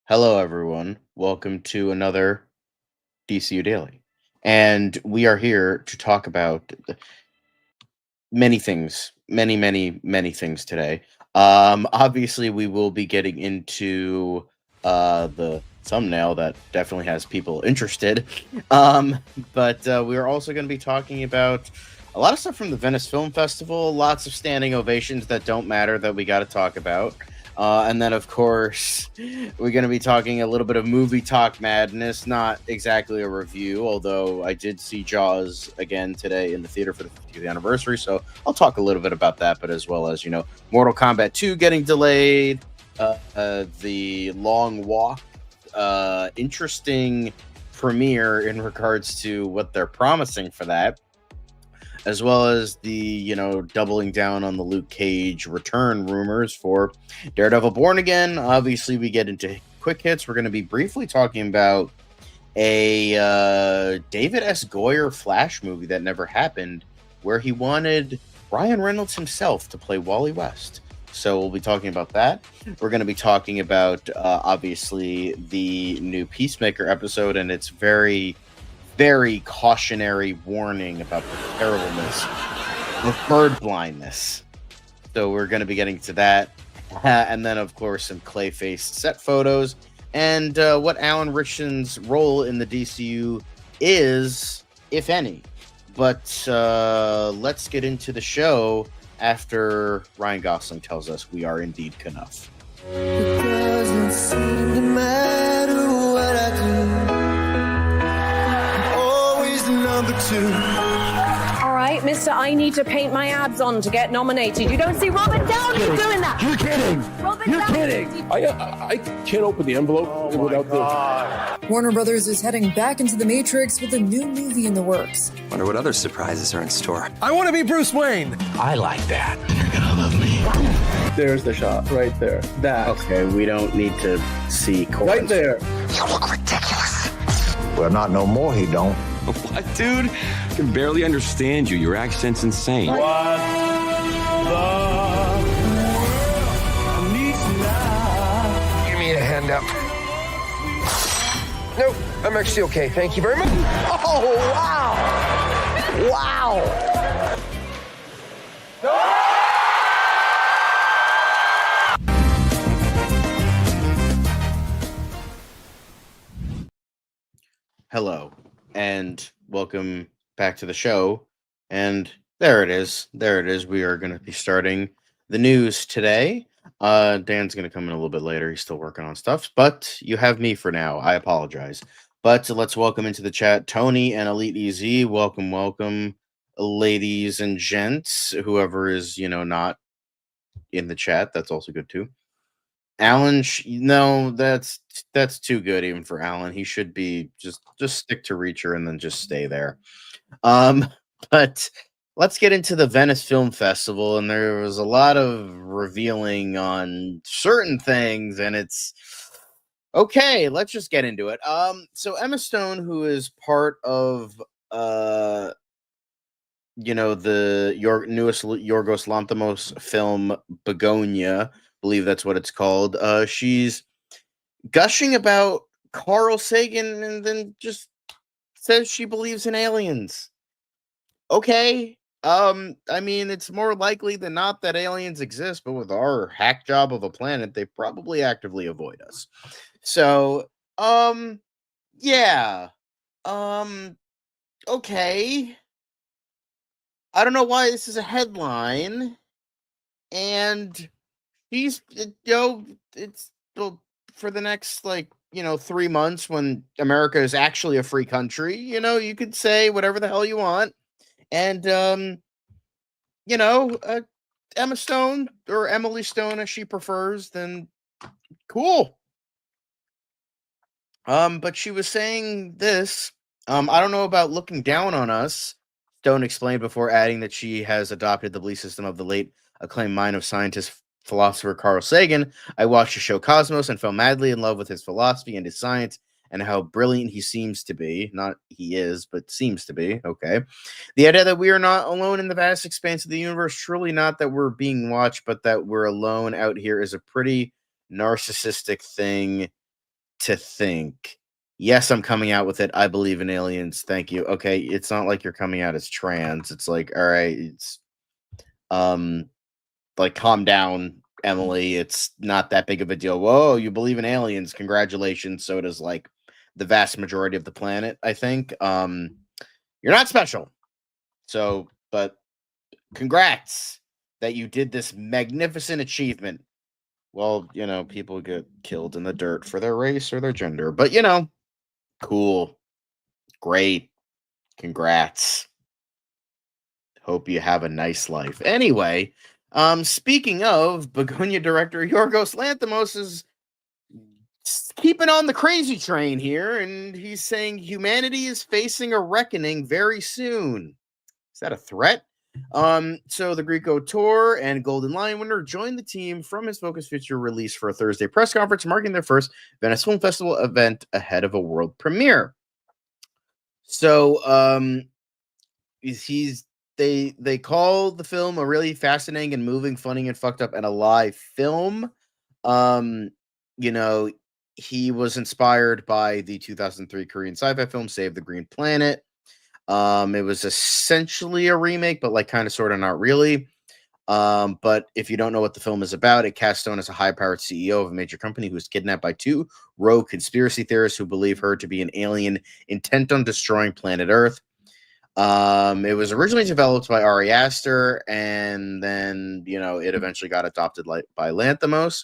Hello, everyone. Welcome to another DCU Daily. And we are here to talk about many things, many things today. Obviously, we will be getting into the thumbnail that definitely has people interested. Um, but we are also going to be talking about a lot of stuff from the Venice Film Festival, lots of standing ovations that don't matter that we got to talk about. And then, of course, we're going to be talking a little bit of movie talk madness, not exactly a review, although I did see Jaws again today in the theater for the 50th anniversary. So I'll talk a little bit about that, but as well as, Mortal Kombat 2 getting delayed, the Long Walk, interesting premiere in regards to what they're promising for that, as well as the, doubling down on the Luke Cage return rumors for Daredevil Born Again. Obviously, we get into quick hits. We're going to be briefly talking about a David S. Goyer Flash movie that never happened, where he wanted Ryan Reynolds himself to play Wally West. So we'll be talking about that. We're going to be talking about, obviously, the new Peacemaker episode, and its very cautionary warning about the terribleness of bird blindness. So we're going to be getting to that. And then, of course, some Clayface set photos and what Alan Ritchson's role in the DCU is, if any. But let's get into the show after Ryan Gosling tells us we are indeed Knuff. It doesn't seem to matter what I do. Number two. All right, mister, I need to paint my abs on to get nominated. You don't see Robert Downey doing that. You're kidding. You're kidding. I can't open the envelope without the... Warner Brothers is heading back into the Matrix with a new movie in the works. Wonder what other surprises are in store. I want to be Bruce Wayne. I like that. You're gonna love me. There's the shot right there. That. Okay, we don't need to see right there. You look ridiculous. Well, not no more, he don't. What, dude? I can barely understand you. Your accent's insane. What Give me a hand up. Nope, I'm actually okay. Thank you very much. Oh, wow. Wow. Hello, and welcome back to the show. And there it is. We are going to be starting the news today. Dan's going to come in a little bit later. He's still working on stuff, but you have me for now. I apologize. But let's welcome into the chat Tony and Elite EZ. Welcome, ladies and gents. Whoever is, not in the chat, that's also good too. Alan, no, that's too good even for Alan. He should be just stick to Reacher and then just stay there. But let's get into the Venice Film Festival, and there was a lot of revealing on certain things, and it's okay. Let's just get into it. So Emma Stone, who is part of the newest Yorgos Lanthimos film Begonia. Believe that's what it's called. She's gushing about Carl Sagan and then just says she believes in aliens. Okay. I mean, it's more likely than not that aliens exist, but with our hack job of a planet, they probably actively avoid us. So, yeah. Okay. I don't know why this is a headline. And it's for the next 3 months when America is actually a free country. You could say whatever the hell you want, and Emma Stone or Emily Stone as she prefers, then cool. But she was saying this. I don't know about looking down on us. Stone explained before adding that she has adopted the belief system of the late acclaimed mind of scientist philosopher Carl Sagan. I watched the show Cosmos and fell madly in love with his philosophy and his science and how brilliant he seems to be. Not he is, but seems to be. Okay. The idea that we are not alone in the vast expanse of the universe, truly not that we're being watched, but that we're alone out here is a pretty narcissistic thing to think, yes, I'm coming out with it. I believe in aliens. Thank you. Okay, it's not like you're coming out as trans. It's like, all right, it's like, calm down, Emily. It's not that big of a deal. Whoa, you believe in aliens? Congratulations. So does like the vast majority of the planet, I think. You're not special. So, but congrats that you did this magnificent achievement. Well, people get killed in the dirt for their race or their gender, but cool. Great. Congrats. Hope you have a nice life. Anyway, speaking of, Begonia director Yorgos Lanthimos is keeping on the crazy train here, and he's saying humanity is facing a reckoning very soon. Is that a threat? So the Greek auteur and Golden Lion winner joined the team from his Focus Feature release for a Thursday press conference, marking their first Venice Film Festival event ahead of a world premiere. So they call the film a really fascinating and moving, funny and fucked up and alive film. He was inspired by the 2003 Korean sci-fi film Save the Green Planet. It was essentially a remake, but like kind of sort of not really. But if you don't know what the film is about, it casts Stone as a high-powered CEO of a major company who was kidnapped by two rogue conspiracy theorists who believe her to be an alien intent on destroying planet Earth. It was originally developed by Ari Aster, and then it eventually got adopted by Lanthimos.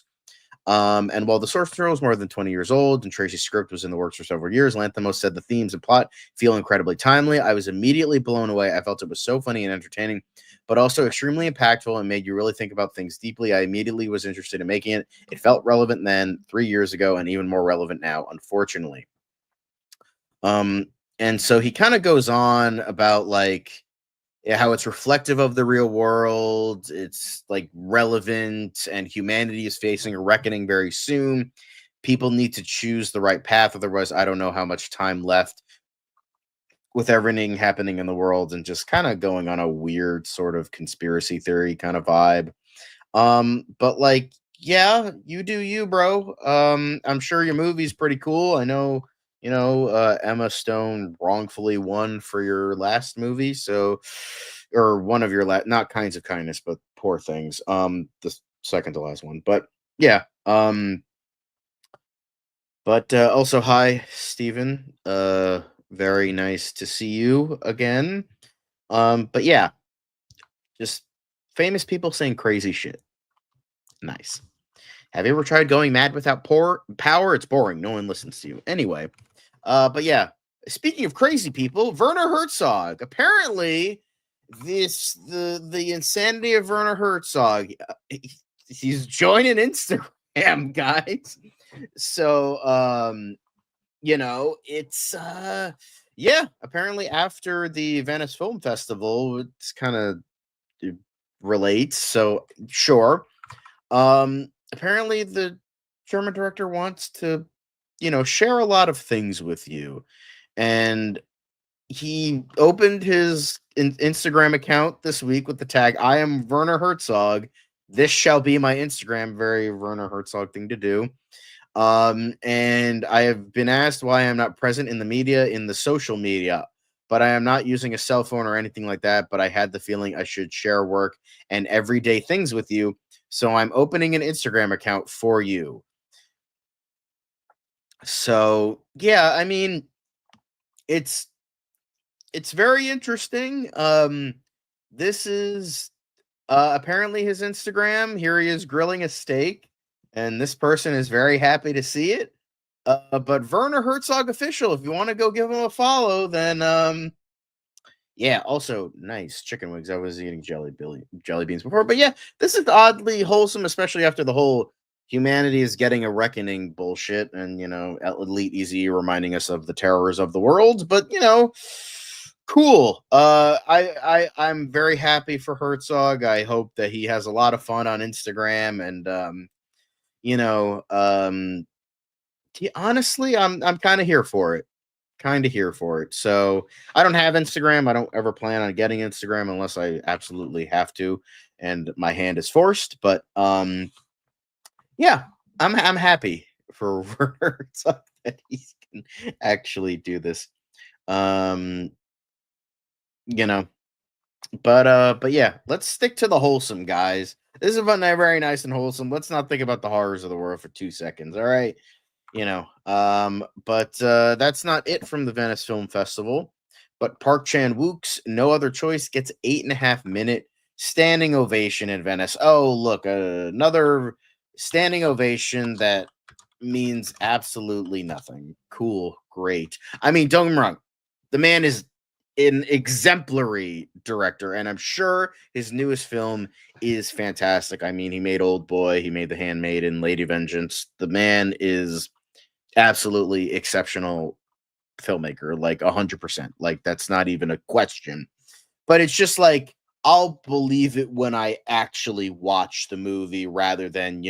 And while the source material is more than 20 years old and Tracy's script was in the works for several years, Lanthimos said the themes and plot feel incredibly timely. I was immediately blown away. I felt it was so funny and entertaining, but also extremely impactful and made you really think about things deeply. I immediately was interested in making it. It felt relevant then, 3 years ago, and even more relevant now, unfortunately. And so he kind of goes on about how it's reflective of the real world. It's like relevant, and humanity is facing a reckoning very soon. People need to choose the right path. Otherwise, I don't know how much time left with everything happening in the world, and just kind of going on a weird sort of conspiracy theory kind of vibe. But yeah, you do you, bro. I'm sure your movie's pretty cool. I know, Emma Stone wrongfully won for your last movie, or one of your not Kinds of Kindness, but Poor Things, the second to last one. But yeah, but also, hi, Steven. Very nice to see you again. But yeah, just famous people saying crazy shit. Nice. Have you ever tried going mad without power? It's boring. No one listens to you. Anyway, but yeah, speaking of crazy people, Werner Herzog. Apparently, the insanity of Werner Herzog. He's joining Instagram, guys. So, it's yeah. Apparently, after the Venice Film Festival, it's kind of relates. So sure. Apparently the German director wants to, share a lot of things with you. And he opened his Instagram account this week with the tag, I am Werner Herzog. This shall be my Instagram. Very Werner Herzog thing to do. And I have been asked why I'm not present in the social media, but I am not using a cell phone or anything like that. But I had the feeling I should share work and everyday things with you. So I'm opening an Instagram account for you. So yeah, I mean, it's very interesting. This is apparently his Instagram. Here he is grilling a steak, and this person is very happy to see it. But Werner Herzog official, if you want to go give him a follow, then yeah, also nice chicken wings. I was eating jelly beans before, but yeah, this is oddly wholesome, especially after the whole humanity is getting a reckoning bullshit, and Elite Easy reminding us of the terrors of the world. But cool. I'm very happy for Herzog. I hope that he has a lot of fun on Instagram, and honestly, I'm kind of here for it. So I don't have Instagram. I don't ever plan on getting Instagram unless I absolutely have to, and my hand is forced. But yeah, I'm happy for Werner Herzog that he can actually do this. You know, but yeah, let's stick to the wholesome, guys. This is very nice and wholesome. Let's not think about the horrors of the world for 2 seconds. All right. But that's not it from the Venice Film Festival. But Park Chan-wook's No Other Choice gets 8.5-minute standing ovation in Venice. Oh, look, another standing ovation that means absolutely nothing. Cool, great. I mean, don't get me wrong, the man is an exemplary director, and I'm sure his newest film is fantastic. I mean, he made Old Boy, he made The Handmaiden, Lady Vengeance. The man is absolutely exceptional filmmaker, like 100%. Like, that's not even a question. But it's just like, I'll believe it when I actually watch the movie rather than,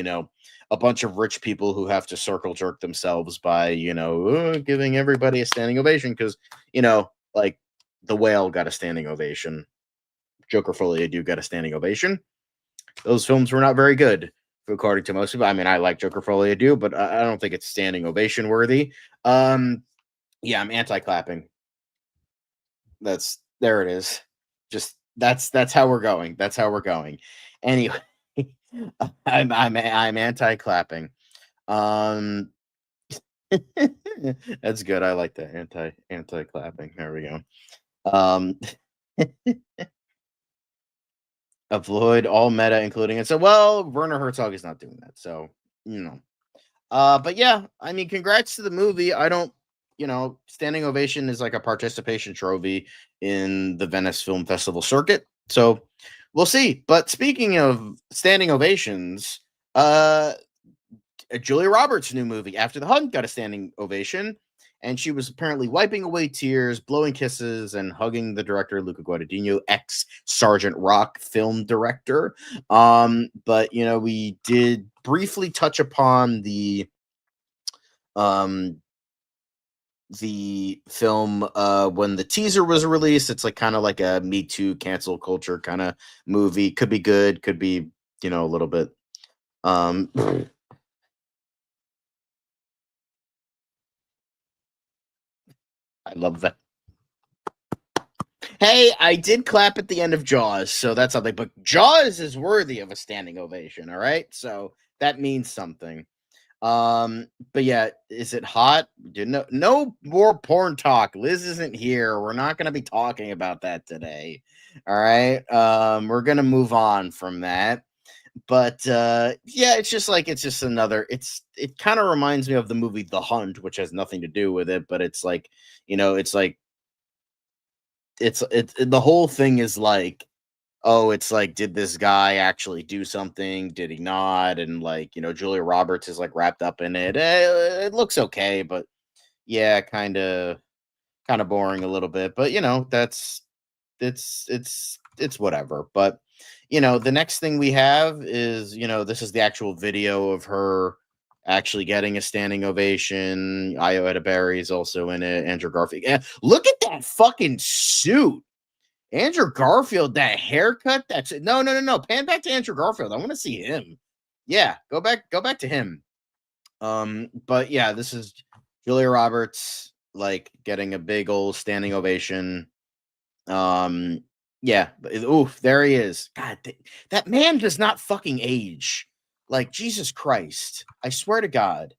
a bunch of rich people who have to circle jerk themselves by, giving everybody a standing ovation because, like The Whale got a standing ovation. Joker Folie à Deux got a standing ovation. Those films were not very good, according to most people. I mean, I like Joker Folie à Deux, but I don't think it's standing ovation worthy. Yeah, I'm anti-clapping. There it is. Just that's how we're going. That's how we're going. Anyway, I'm anti-clapping. That's good. I like that anti-clapping. There we go. Avoid all meta, including it. So, well, Werner Herzog is not doing that. So, but yeah, I mean, congrats to the movie. I don't, standing ovation is like a participation trophy in the Venice Film Festival circuit. So we'll see. But speaking of standing ovations, Julia Roberts' new movie, After the Hunt, got a standing ovation. And she was apparently wiping away tears, blowing kisses, and hugging the director, Luca Guadagnino, ex-Sergeant Rock film director. But, we did briefly touch upon the film when the teaser was released. It's like kind of like a Me Too cancel culture kind of movie. Could be good, could be, a little bit. I love that. Hey, I did clap at the end of Jaws, so that's something. But Jaws is worthy of a standing ovation, all right? So that means something. But yeah, is it hot? No more porn talk. Liz isn't here. We're not going to be talking about that today. All right. We're going to move on from that. But yeah, it's just another. It kind of reminds me of the movie The Hunt, which has nothing to do with it, but it's like, it's like the whole thing is like, oh, it's like, did this guy actually do something? Did he not? And like, Julia Roberts is like wrapped up in it. It looks okay, but yeah, kind of boring a little bit. But that's it's whatever. But the next thing we have is this is the actual video of her actually getting a standing ovation. Io Edeberry is also in it. Andrew Garfield. Yeah, look at that fucking suit. Andrew Garfield, that haircut. That's it. No. Pan back to Andrew Garfield. I want to see him. Yeah, go back to him. But yeah, this is Julia Roberts like getting a big old standing ovation. Yeah, oof, there he is. God, that man does not fucking age. Like, Jesus Christ. I swear to God.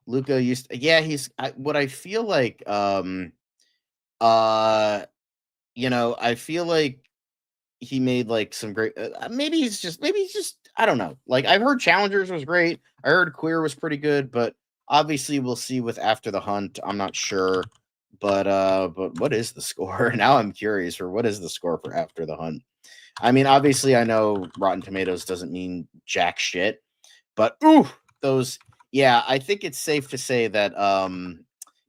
Luca used he's what I feel like I feel like he made like some great maybe he's just I don't know. Like, I've heard Challengers was great. I heard Queer was pretty good, but obviously we'll see with After the Hunt. I'm not sure. But what is the score? Now I'm curious for what is the score for After the Hunt. I mean, obviously I know Rotten Tomatoes doesn't mean jack shit, but those I think it's safe to say that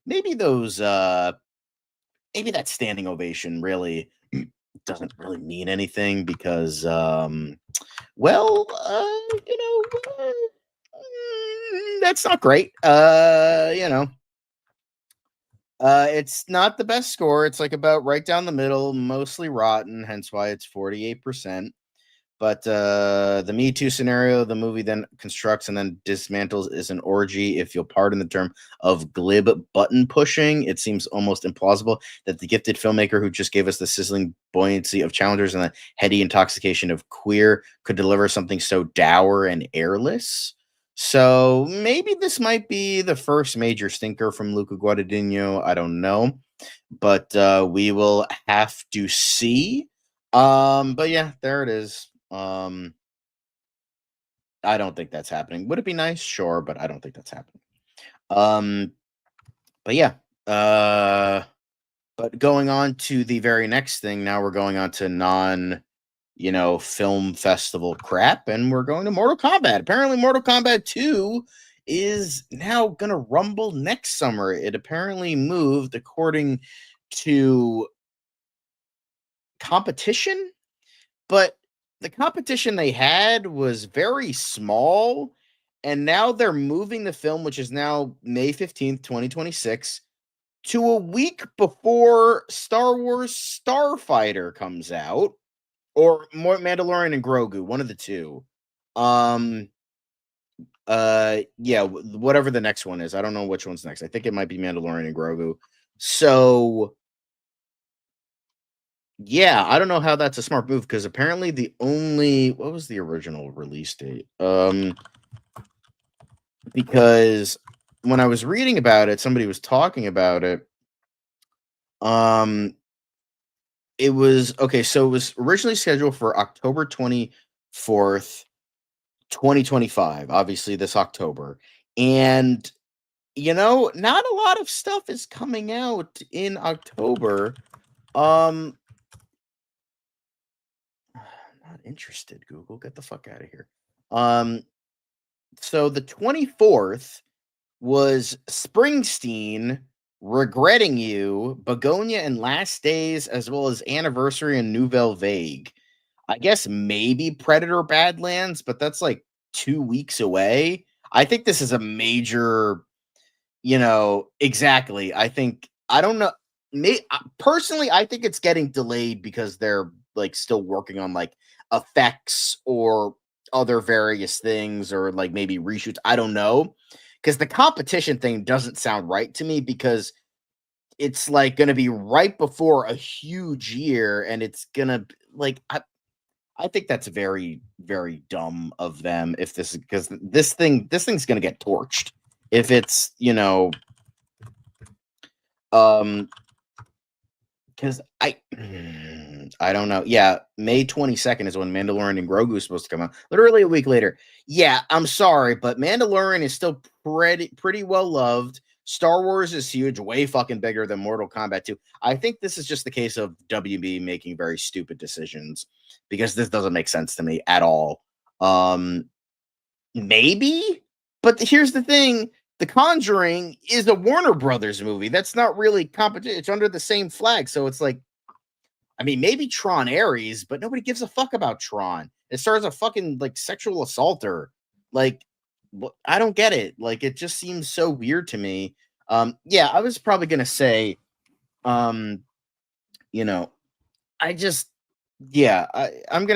maybe those maybe that standing ovation really doesn't really mean anything because that's not great. It's not the best score. It's like about right down the middle, mostly rotten, hence why it's 48%. But the Me Too scenario, the movie then constructs and then dismantles, is an orgy, if you'll pardon the term, of glib button pushing. It seems almost implausible that the gifted filmmaker who just gave us the sizzling buoyancy of Challengers and the heady intoxication of Queer could deliver something so dour and airless. So maybe this might be the first major stinker from Luca Guadagnino. I don't know, but we will have to see. But yeah, there it is. I don't think that's happening. Would it be nice? Sure, but I don't think that's happening. But yeah. But going on to the very next thing, now we're going on to film festival crap, and we're going to Mortal Kombat. Apparently, Mortal Kombat 2 is now gonna rumble next summer. It apparently moved, according to competition, but the competition they had was very small, and now they're moving the film, which is now May 15th, 2026, to a week before Star Wars Starfighter comes out, or more Mandalorian and Grogu, one of the two. Yeah, whatever the next one is. I don't know which one's next. I think it might be Mandalorian and Grogu. So yeah, I don't know how that's a smart move, because apparently what was the original release date? Because when I was reading about it, somebody was talking about it. It was okay, so it was originally scheduled for October 24th, 2025, obviously this October. And not a lot of stuff is coming out in October. Not interested, Google. Get the fuck out of here. So the 24th was Springsteen, Regretting You, Begonia and Last Days, as well as Anniversary and Nouvelle Vague. I guess maybe Predator Badlands, but that's like 2 weeks away. I think this is a major, exactly. I don't know. Personally, I think it's getting delayed because they're like still working on like effects or other various things, or like maybe reshoots. I don't know, because the competition thing doesn't sound right to me, because it's like going to be right before a huge year, and it's gonna like I think that's very, very dumb of them. If this is because this thing's gonna get torched if it's because I don't know. Yeah, May 22nd is when Mandalorian and Grogu is supposed to come out. Literally a week later. Yeah, I'm sorry, but Mandalorian is still pretty well loved. Star Wars is huge, way fucking bigger than Mortal Kombat 2. I think this is just the case of WB making very stupid decisions, because this doesn't make sense to me at all. Maybe, but here's the thing. The Conjuring is a Warner Brothers movie. That's not really competition. It's under the same flag. So it's like, I mean, maybe Tron Ares, but nobody gives a fuck about Tron. It stars a fucking like sexual assaulter. Like, I don't get it. Like, it just seems so weird to me. Yeah, I was probably gonna say, I'm gonna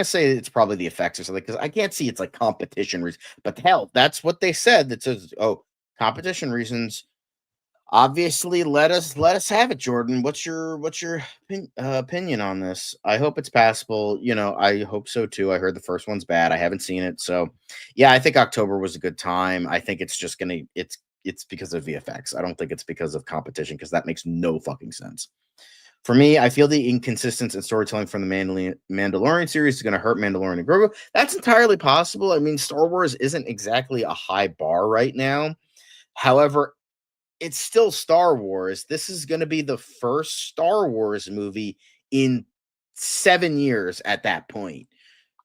say it's probably the effects or something, because I can't see it's like competition reasons. But hell, that's what they said. That says, oh, competition reasons. Obviously, let us have it, Jordan. What's your opinion on this? I hope it's passable. I hope so too. I heard the first one's bad. I haven't seen it, so yeah, I think October was a good time. I think it's just it's because of VFX. I don't think it's because of competition, because that makes no fucking sense. For me, I feel the inconsistency in storytelling from the Mandalorian series is going to hurt Mandalorian and Grogu. That's entirely possible. I mean, Star Wars isn't exactly a high bar right now. However, it's still Star Wars. This is going to be the first Star Wars movie in 7 years at that point.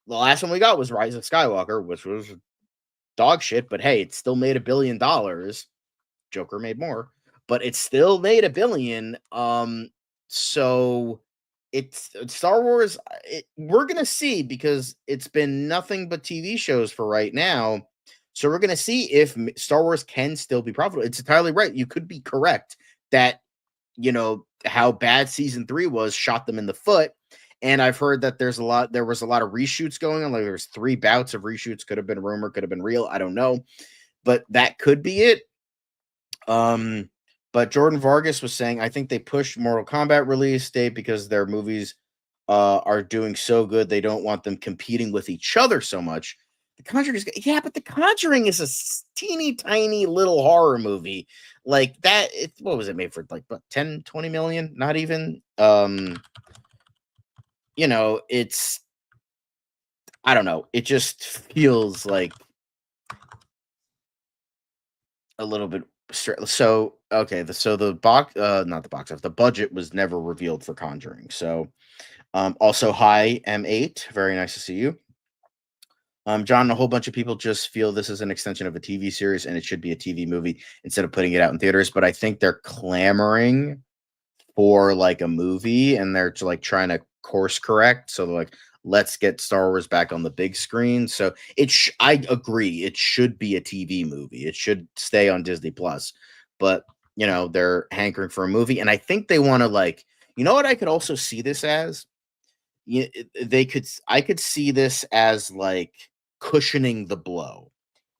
The last one we got was Rise of Skywalker, which was dog shit, but hey, it still made $1 billion. Joker made more, but it still made $1 billion. So it's Star Wars. We're going to see, because it's been nothing but TV shows for right now. So we're going to see if Star Wars can still be profitable. It's entirely right. You could be correct that, how bad season 3 was shot them in the foot. And I've heard that there was a lot of reshoots going on. Like there's 3 bouts of reshoots. Could have been rumor, could have been real. I don't know, but that could be it. But Jordan Vargas was saying, I think they pushed Mortal Kombat release date because their movies are doing so good. They don't want them competing with each other so much. The Conjuring is, yeah, but The Conjuring is a teeny tiny little horror movie like that. What was it made for? Like what, 10, 20 million? Not even. It's, I don't know. It just feels like a little bit so okay. The box, not the box office. The budget was never revealed for Conjuring. So, also hi M8. Very nice to see you. John, a whole bunch of people just feel this is an extension of a TV series and it should be a TV movie instead of putting it out in theaters. But I think they're clamoring for like a movie and they're like trying to course correct. So they're like, let's get Star Wars back on the big screen. So I agree, it should be a TV movie. It should stay on Disney Plus. But they're hankering for a movie, and I think they want to like, what I could also see this as. I could see this as like cushioning the blow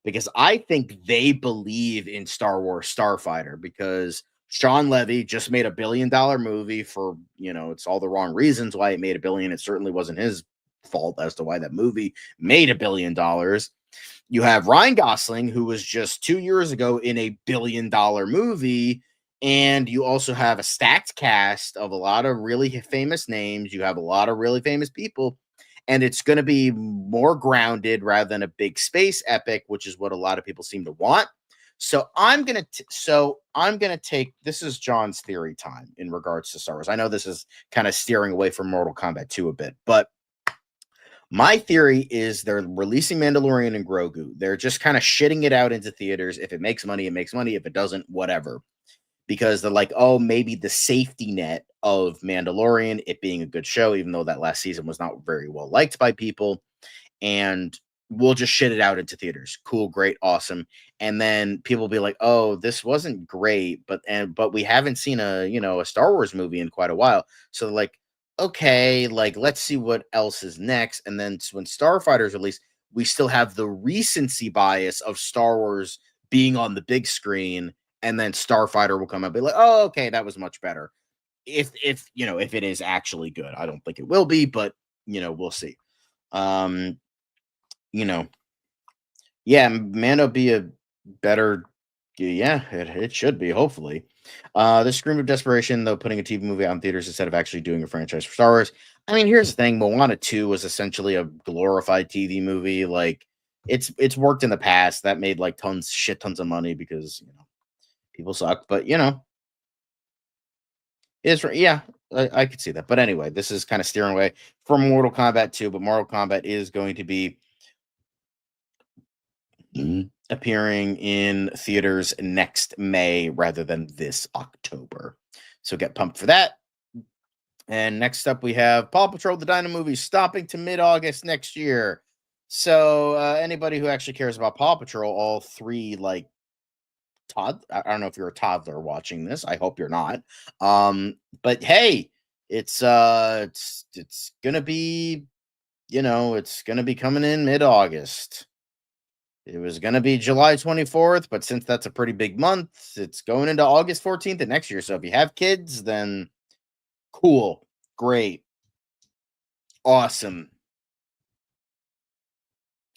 because I think they believe in Star Wars Starfighter because Sean Levy just made $1 billion movie for, it's all the wrong reasons why it made $1 billion. It certainly wasn't his fault as to why that movie made $1 billion. You have Ryan Gosling, who was just 2 years ago in a $1 billion movie. And you also have a stacked cast of a lot of really famous names. You have a lot of really famous people. And it's going to be more grounded rather than a big space epic, which is what a lot of people seem to want. So I'm going to take, this is John's theory time in regards to Star Wars. I know this is kind of steering away from Mortal Kombat 2 a bit, but my theory is they're releasing Mandalorian and Grogu. They're just kind of shitting it out into theaters. If it makes money, it makes money. If it doesn't, whatever. Because they're like, oh, maybe the safety net of Mandalorian, it being a good show, even though that last season was not very well liked by people. And we'll just shit it out into theaters. Cool, great, awesome. And then people will be like, oh, this wasn't great, but we haven't seen a Star Wars movie in quite a while. So like, okay, like let's see what else is next. And then when Starfighter's released, we still have the recency bias of Star Wars being on the big screen, and then Starfighter will come up and be like, oh, okay, that was much better. If it is actually good. I don't think it will be, but we'll see. Yeah, Mando be a better, yeah, it should be, hopefully. The Scream of Desperation, though, putting a TV movie out in theaters instead of actually doing a franchise for Star Wars. I mean, here's the thing, Moana 2 was essentially a glorified TV movie. Like, it's worked in the past. That made like shit tons of money because, people suck, but yeah, I could see that. But anyway, this is kind of steering away from Mortal Kombat 2, but Mortal Kombat is going to be appearing in theaters next May rather than this October. So get pumped for that. And next up, we have Paw Patrol: The Dino Movie stopping to mid-August next year. So anybody who actually cares about Paw Patrol, all 3 like I don't know if you're a toddler watching this. I hope you're not. But hey, it's gonna be, it's gonna be coming in mid-August. It was gonna be July 24th, but since that's a pretty big month, it's going into August 14th of next year. So if you have kids, then cool, great, awesome.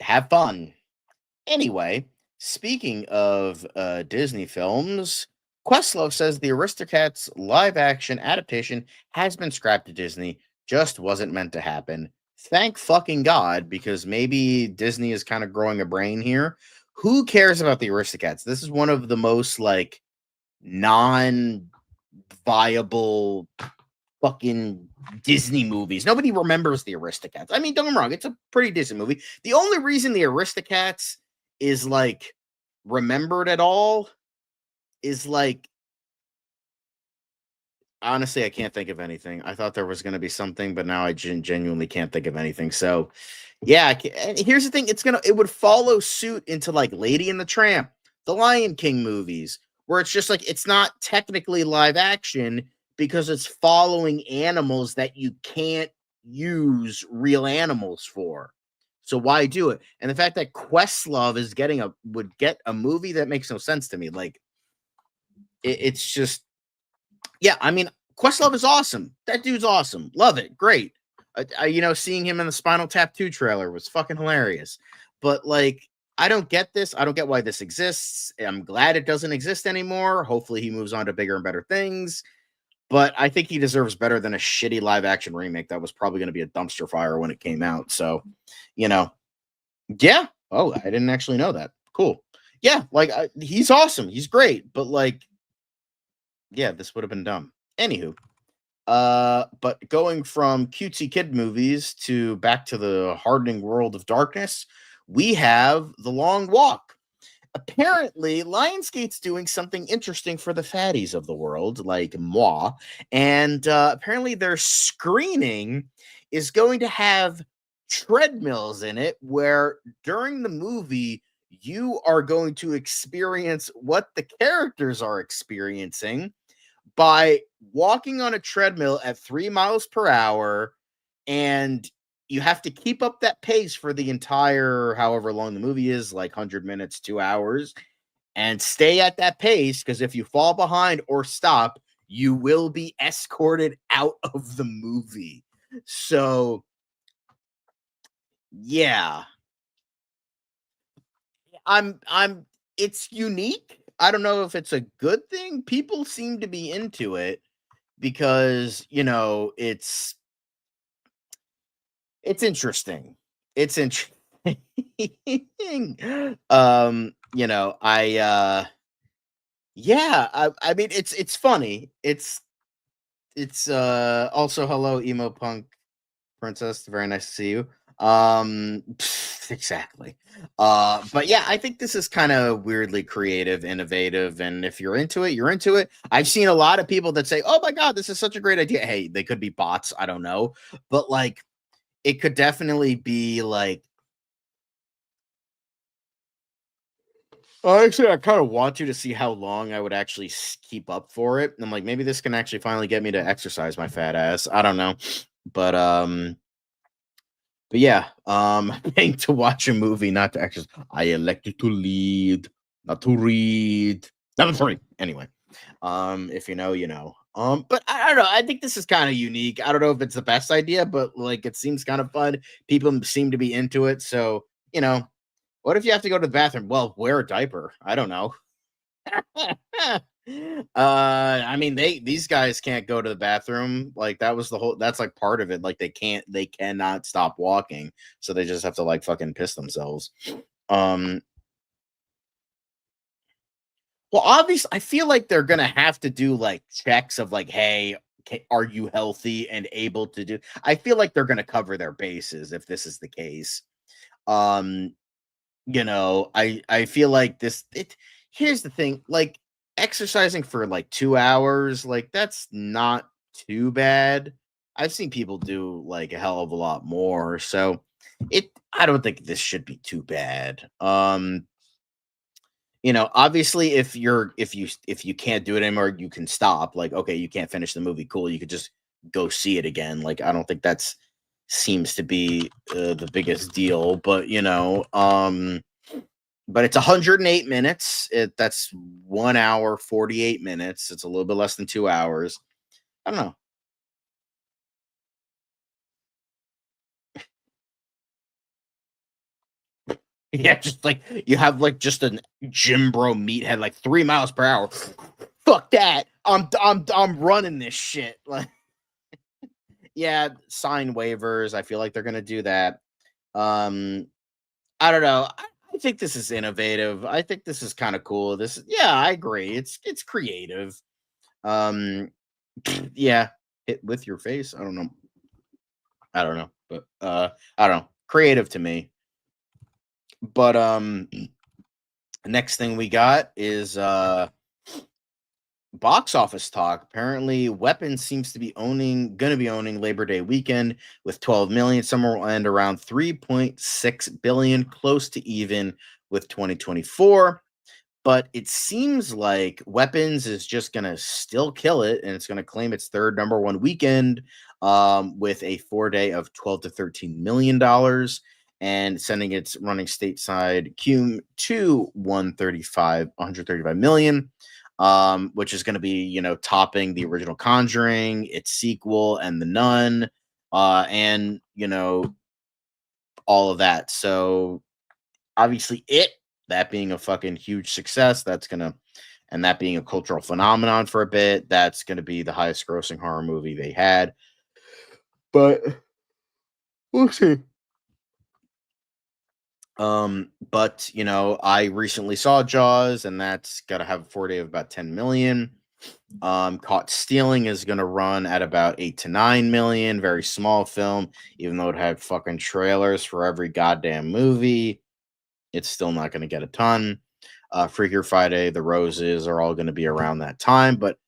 Have fun. Anyway, speaking of Disney films, Questlove says the Aristocats live-action adaptation has been scrapped to Disney. Just wasn't meant to happen. Thank fucking God, because maybe Disney is kind of growing a brain here. Who cares about the Aristocats? This is one of the most like non-viable fucking Disney movies. Nobody remembers the Aristocats. I mean, don't get me wrong, it's a pretty decent movie. The only reason the Aristocats is like remembered at all is like, honestly, I can't think of anything. I thought there was going to be something, but now I genuinely can't think of anything. So yeah, here's the thing. It would follow suit into like Lady and the Tramp, the Lion King movies, where it's just like, it's not technically live action because it's following animals that you can't use real animals for. So why do it? And the fact that Questlove is would get a movie, that makes no sense to me. Like it's just, yeah. I mean, Questlove is awesome. That dude's awesome. Love it. Great. Seeing him in the Spinal Tap 2 trailer was fucking hilarious. But like, I don't get this. I don't get why this exists. I'm glad it doesn't exist anymore. Hopefully he moves on to bigger and better things. But I think he deserves better than a shitty live action remake that was probably going to be a dumpster fire when it came out. So, yeah. Oh, I didn't actually know that. Cool. Yeah, like he's awesome. He's great. But like, yeah, this would have been dumb. Anywho. But going from cutesy kid movies to back to the hardening world of darkness, we have The Long Walk. Apparently, Lionsgate's doing something interesting for the fatties of the world, like moi, and apparently their screening is going to have treadmills in it, where during the movie, you are going to experience what the characters are experiencing by walking on a treadmill at 3 miles per hour, and you have to keep up that pace for the entire, however long the movie is, like 100 minutes, 2 hours, and stay at that pace, because if you fall behind or stop, you will be escorted out of the movie. So, yeah. It's unique. I don't know if it's a good thing. People seem to be into it because, it's interesting. It's interesting. I mean, it's funny. It's also, hello, emo punk princess. Very nice to see you. Exactly. But yeah, I think this is kind of weirdly creative, innovative, and if you're into it, you're into it. I've seen a lot of people that say, "Oh my god, this is such a great idea." Hey, they could be bots, I don't know, but like, it could definitely be like, actually, I kind of want to see how long I would actually keep up for it. And I'm like, maybe this can actually finally get me to exercise my fat ass. I don't know, but yeah, paying to watch a movie, not to exercise. I elected to lead, not to read. Number 3. Anyway, if you know, you know. But I don't know. I think this is kind of unique. I don't know if it's the best idea, but like, it seems kind of fun. People seem to be into it. So, what if you have to go to the bathroom? Well, wear a diaper. I don't know. I mean, these guys can't go to the bathroom. Like, that's like part of it. Like, they cannot stop walking. So they just have to like fucking piss themselves. Well, obviously, I feel like they're gonna have to do like checks of like, hey, are you healthy and able to do? I feel like they're gonna cover their bases if this is the case. Um, I feel like this. Here's the thing, like exercising for like 2 hours, like that's not too bad. I've seen people do like a hell of a lot more, so I don't think this should be too bad. Obviously, if you can't do it anymore, you can stop. Like, okay, you can't finish the movie, cool, you could just go see it again. Like, I don't think that's seems to be the biggest deal, but but it's 108 minutes. That's 1 hour 48 minutes. It's a little bit less than 2 hours. I don't know. Yeah, just like you have like just a gym bro meathead, like 3 miles per hour. Fuck that. I'm running this shit. Like, yeah, sign waivers. I feel like they're gonna do that. I don't know. I think this is innovative. I think this is kind of cool. Yeah, I agree. It's creative. Yeah, hit with your face. I don't know. But I don't know. Creative to me. But next thing we got is box office talk. Apparently, Weapons seems to be gonna be owning Labor Day weekend with 12 million. Summer will end around 3.6 billion, close to even with 2024. But it seems like Weapons is just gonna still kill it, and it's gonna claim its third #1 weekend with a 4-day of $12 to $13 million, and sending its running stateside cum to 135 million, which is going to be, topping the original Conjuring, its sequel, and The Nun, and, all of that. So obviously that being a fucking huge success, and that being a cultural phenomenon for a bit, that's going to be the highest grossing horror movie they had. But we'll see. But I recently saw Jaws, and that's got to have a 4-day of about 10 million. Caught Stealing is going to run at about 8 to 9 million. Very small film, even though it had fucking trailers for every goddamn movie. It's still not going to get a ton. Freakier Friday, The Roses are all going to be around that time. But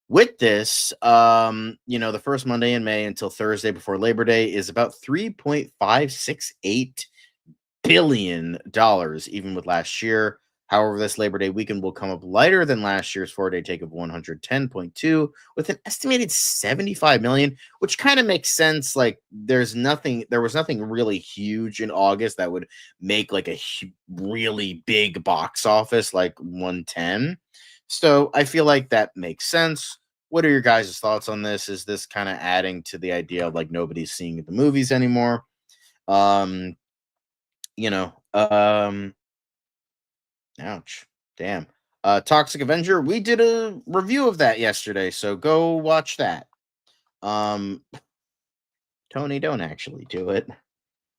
with this, the first Monday in May until Thursday before Labor Day is about $3.568 billion, even with last year. However, this Labor Day weekend will come up lighter than last year's 4-day take of 110.2, with an estimated 75 million, which kind of makes sense. Like, there was nothing really huge in August that would make like a really big box office like 110. So I feel like that makes sense. What are your guys' thoughts on this? Is this kind of adding to the idea of like nobody's seeing the movies anymore? Ouch. Damn. Toxic Avenger, we did a review of that yesterday, so go watch that. Tony, don't actually do it.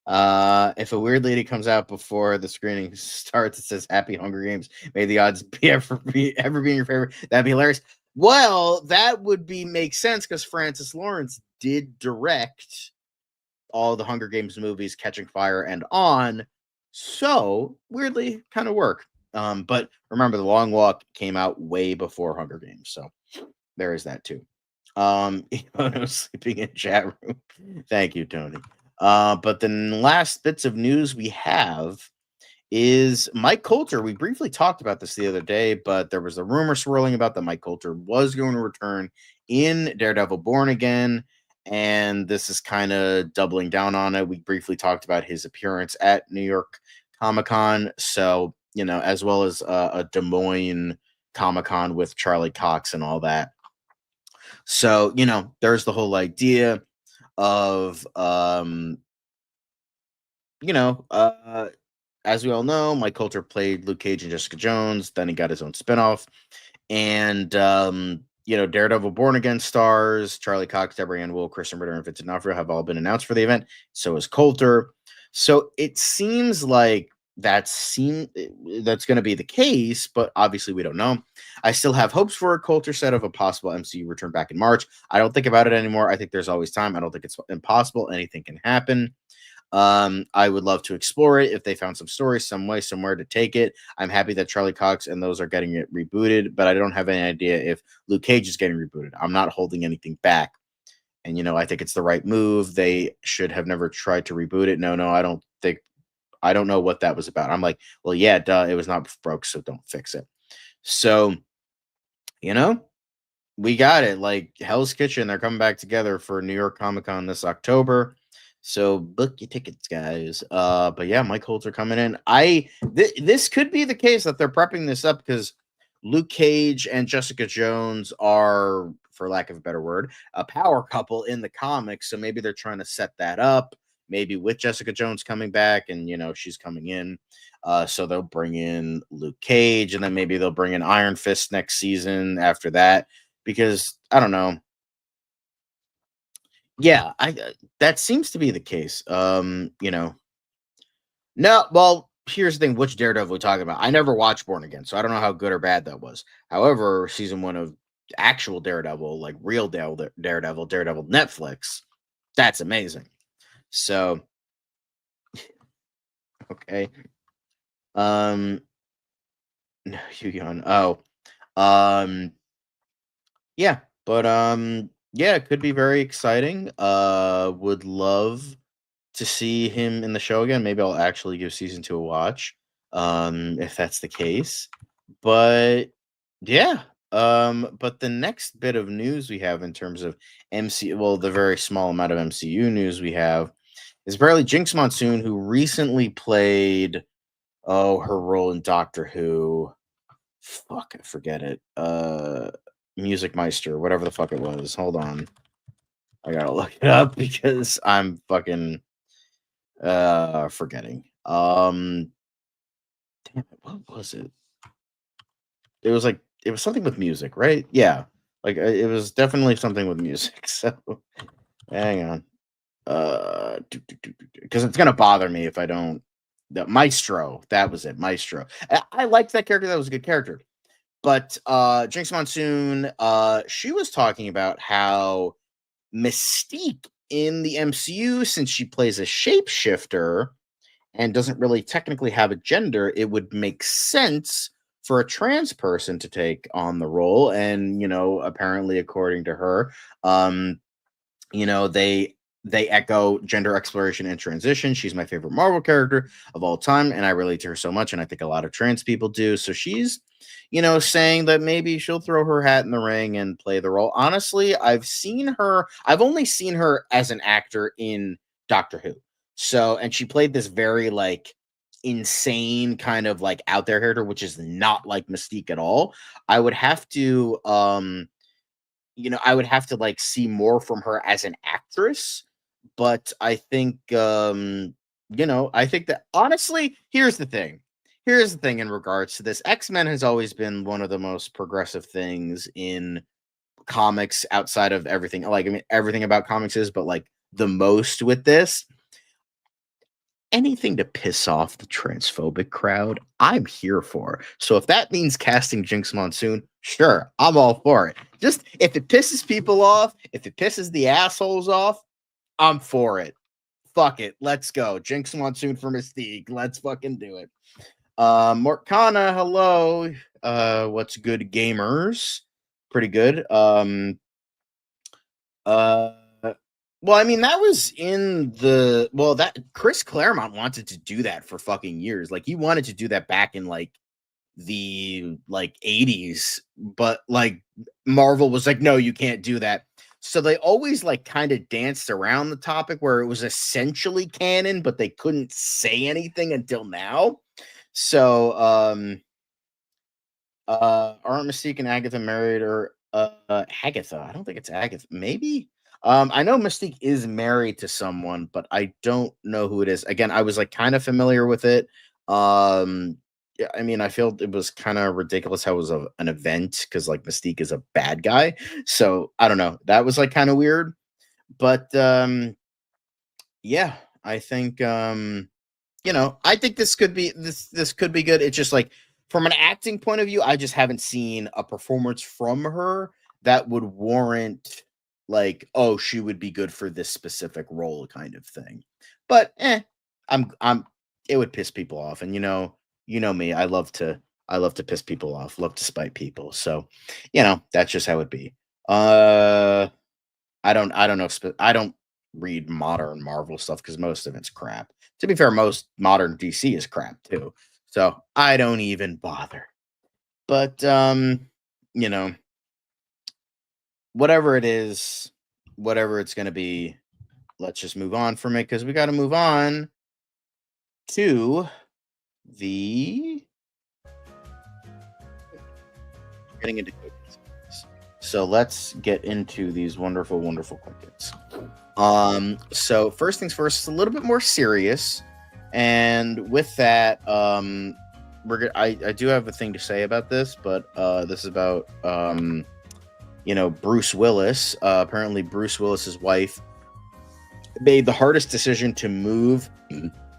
If a weird lady comes out before the screening starts, it says Happy Hunger Games. May the odds ever be in your favor. That'd be hilarious. Well, that would make sense because Francis Lawrence did direct all the Hunger Games movies, Catching Fire and on. So weirdly kind of work. But remember, The Long Walk came out way before Hunger Games, so there is that too. Ebono sleeping in chat room. Thank you, Tony. But the last bits of news we have is Mike Coulter. We briefly talked about this the other day, but there was a rumor swirling about that Mike Coulter was going to return in Daredevil Born Again, and this is kind of doubling down on it. We briefly talked about his appearance at New York Comic-Con, so as well as a Des Moines Comic-Con with Charlie Cox and all that. So, there's the whole idea of, as we all know, Mike Coulter played Luke Cage and Jessica Jones. Then he got his own spinoff. And, Daredevil Born Again stars Charlie Cox, Deborah Ann Wool, Kristen Ritter, and Vincent D'Onofrio have all been announced for the event. So is Coulter. So it seems like that's going to be the case, but obviously we don't know. I still have hopes for a Coulter set of a possible MCU return back in March. I don't think about it anymore. I think there's always time. I don't think it's impossible. Anything can happen. I would love to explore it if they found some story, some way, somewhere to take it. I'm happy that Charlie Cox and those are getting it rebooted, but I don't have any idea if Luke Cage is getting rebooted. I'm not holding anything back. And, I think it's the right move. They should have never tried to reboot it. No, I don't know what that was about. I'm like, well, yeah, duh, it was not broke, so don't fix it. So, we got it. Like Hell's Kitchen, they're coming back together for New York Comic-Con this October. So book your tickets, guys. But yeah, Mike Coulter coming in. This could be the case that they're prepping this up because Luke Cage and Jessica Jones are, for lack of a better word, a power couple in the comics. So maybe they're trying to set that up. Maybe with Jessica Jones coming back and, she's coming in. So they'll bring in Luke Cage and then maybe they'll bring in Iron Fist next season after that. Because, I don't know. Yeah, that seems to be the case. No, well, here's the thing. Which Daredevil are we talking about? I never watched Born Again, so I don't know how good or bad that was. However, season 1 of actual Daredevil, like real Daredevil Netflix, that's amazing. So, okay. No, Yu-Gi-Oh! Yeah, but yeah, it could be very exciting. Would love to see him in the show again. Maybe I'll actually give season 2 a watch, if that's the case. But yeah, But the next bit of news we have in terms of the very small amount of MCU news we have is apparently Jinx Monsoon, who recently played her role in Doctor Who. Fuck, I forget it. Music Meister, whatever the fuck it was. Hold on. I gotta look it up because I'm fucking forgetting. Damn it, what was it? It was something with music, right? Yeah. Like it was definitely something with music. So hang on. Because it's gonna bother me if I don't. The Maestro, that was it. Maestro. I liked that character. That was a good character. But Jinx Monsoon, she was talking about how Mystique in the MCU, since she plays a shapeshifter and doesn't really technically have a gender, it would make sense for a trans person to take on the role. And apparently, according to her, they echo gender exploration and transition. She's my favorite Marvel character of all time, and I relate to her so much, and I think a lot of trans people do. So she's, saying that maybe she'll throw her hat in the ring and play the role. Honestly, I've only seen her as an actor in Doctor Who. So, and she played this very like insane kind of like out there character, which is not like Mystique at all. I would have to like see more from her as an actress, but I think I think that honestly, here's the thing in regards to this. X-Men has always been one of the most progressive things in comics outside of everything. Like, I mean, everything about comics is, but like the most with this. Anything to piss off the transphobic crowd, I'm here for. So if that means casting Jinx Monsoon, sure, I'm all for it. Just if it pisses people off, if it pisses the assholes off, I'm for it. Fuck it. Let's go. Jinx Monsoon for Mystique. Let's fucking do it. Morkana, hello. What's good, gamers? Pretty good. Well, I mean, that was that Chris Claremont wanted to do that for fucking years. Like, he wanted to do that back in like the 80s, but like Marvel was like, no, you can't do that. So they always like kind of danced around the topic where it was essentially canon, but they couldn't say anything until now. So, aren't Mystique and Agatha married, or Agatha? I don't think it's Agatha. Maybe. I know Mystique is married to someone, but I don't know who it is. Again, I was like kind of familiar with it. Yeah, I mean, I feel it was kind of ridiculous how it was an event because like Mystique is a bad guy. So I don't know. That was like kind of weird. But yeah, I think I think this could be good. It's just like from an acting point of view, I just haven't seen a performance from her that would warrant like, oh, she would be good for this specific role kind of thing. But it would piss people off. And you know me, I love to piss people off, love to spite people. So, that's just how it be. I don't know. I don't read modern Marvel stuff because most of it's crap. To be fair, most modern DC is crap too. So I don't even bother. But whatever it is, whatever it's going to be, let's just move on from it because we got to move on to the getting into quick hits. So let's get into these wonderful, wonderful quick hits. So first things first, it's a little bit more serious, and with that, I do have a thing to say about this, but this is about Bruce Willis. Apparently Bruce Willis's wife made the hardest decision to move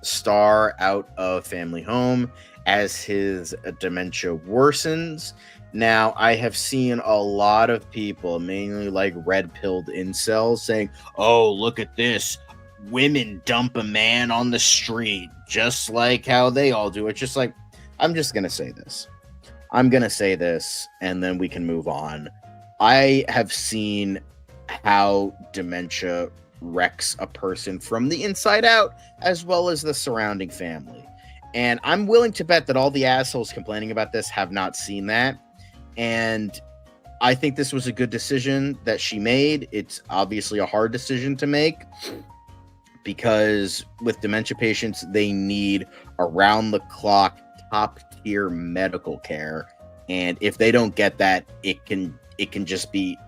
Star out of family home as his dementia worsens. Now, I have seen a lot of people, mainly like red-pilled incels, saying, oh, look at this. Women dump a man on the street, just like how they all do it. Just like, I'm just going to say this. I'm going to say this, and then we can move on. I have seen how dementia wrecks a person from the inside out, as well as the surrounding family. And I'm willing to bet that all the assholes complaining about this have not seen that. And I think this was a good decision that she made. It's obviously a hard decision to make because with dementia patients, they need around the clock, top tier medical care. And if they don't get that, it can just be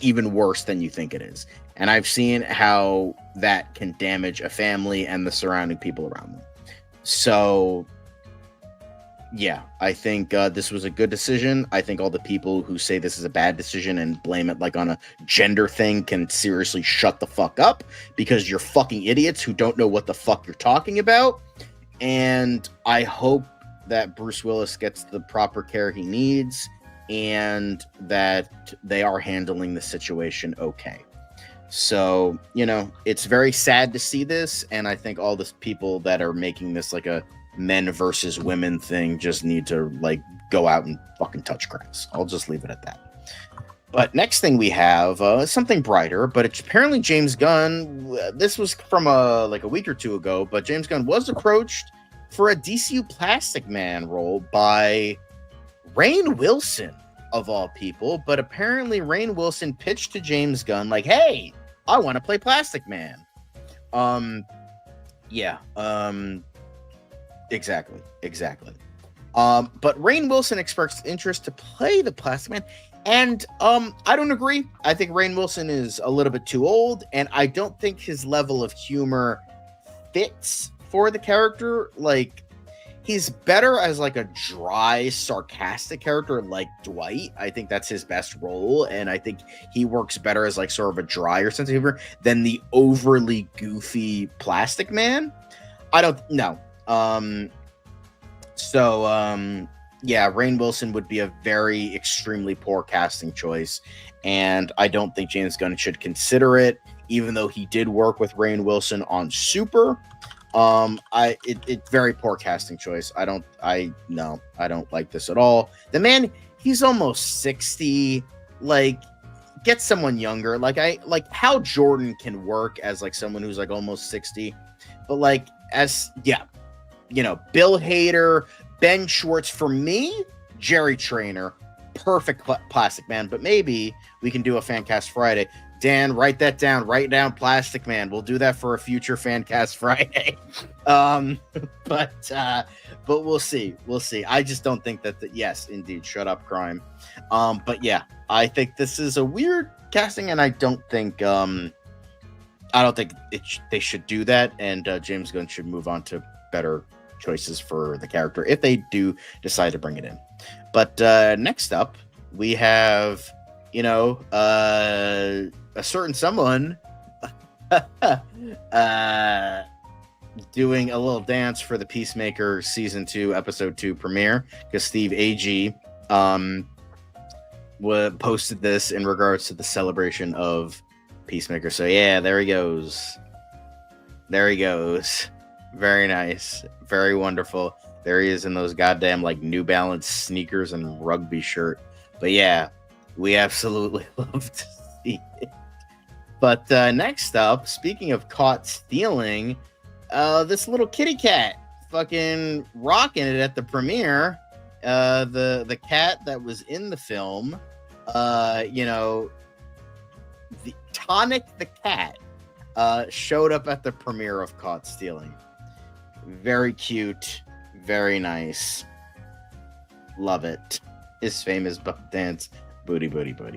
even worse than you think it is. And I've seen how that can damage a family and the surrounding people around them. So, yeah, I think this was a good decision. I think all the people who say this is a bad decision and blame it like on a gender thing can seriously shut the fuck up because you're fucking idiots who don't know what the fuck you're talking about. And I hope that Bruce Willis gets the proper care he needs and that they are handling the situation okay. So, you know, it's very sad to see this, and I think all the people that are making this like a men versus women thing just need to like go out and fucking touch grass. I'll just leave it at that. But next thing we have something brighter, but it's apparently James Gunn. This was from a week or two ago, but James Gunn was approached for a DCU Plastic Man role by Rainn Wilson, of all people. But apparently Rainn Wilson pitched to James Gunn like, hey, I want to play Plastic Man. Exactly. But Rainn Wilson expressed interest to play the Plastic Man. And I don't agree. I think Rainn Wilson is a little bit too old, and I don't think his level of humor fits for the character. Like, he's better as like a dry, sarcastic character like Dwight. I think that's his best role, and I think he works better as like sort of a drier sense of humor than the overly goofy Plastic Man. I don't know. Yeah, Rainn Wilson would be a very extremely poor casting choice, and I don't think James Gunn should consider it, even though he did work with Rainn Wilson on Super. It's very poor casting choice. I don't like this at all. The man, he's almost 60. Like, get someone younger. Like Hal Jordan can work as like someone who's like almost 60, but like Bill Hader, Ben Schwartz. For me, Jerry Trainer, perfect Plastic Man. But maybe we can do a Fancast Friday. Dan, write that down. Write down Plastic Man. We'll do that for a future Fancast Friday. But we'll see. I just don't think that. Yes, indeed. Shut up, crime. But yeah, I think this is a weird casting, and I don't think they should do that. And James Gunn should move on to better choices for the character if they do decide to bring it in. But next up, we have a certain someone doing a little dance for the Peacemaker season 2 episode 2 premiere, because Steve Agee posted this in regards to the celebration of Peacemaker. So yeah, there he goes. Very nice, very wonderful. There he is in those goddamn like New Balance sneakers and rugby shirt. But yeah, we absolutely love to see it. But next up, speaking of caught stealing, this little kitty cat fucking rocking it at the premiere. The cat that was in the film, the Tonic the cat, showed up at the premiere of Caught Stealing. Very cute, very nice. Love it. His famous butt dance. Booty.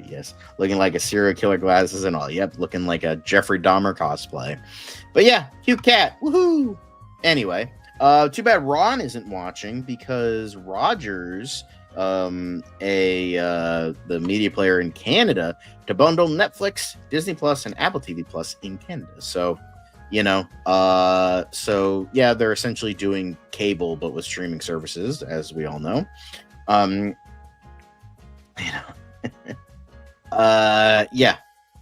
Yes. Looking like a serial killer, glasses and all. Yep. Looking like a Jeffrey Dahmer cosplay. But yeah, cute cat. Woohoo. Anyway, too bad Ron isn't watching, because Rogers, the media player in Canada, to bundle Netflix, Disney Plus, and Apple TV Plus in Canada. So, yeah, they're essentially doing cable, but with streaming services, as we all know. Yeah,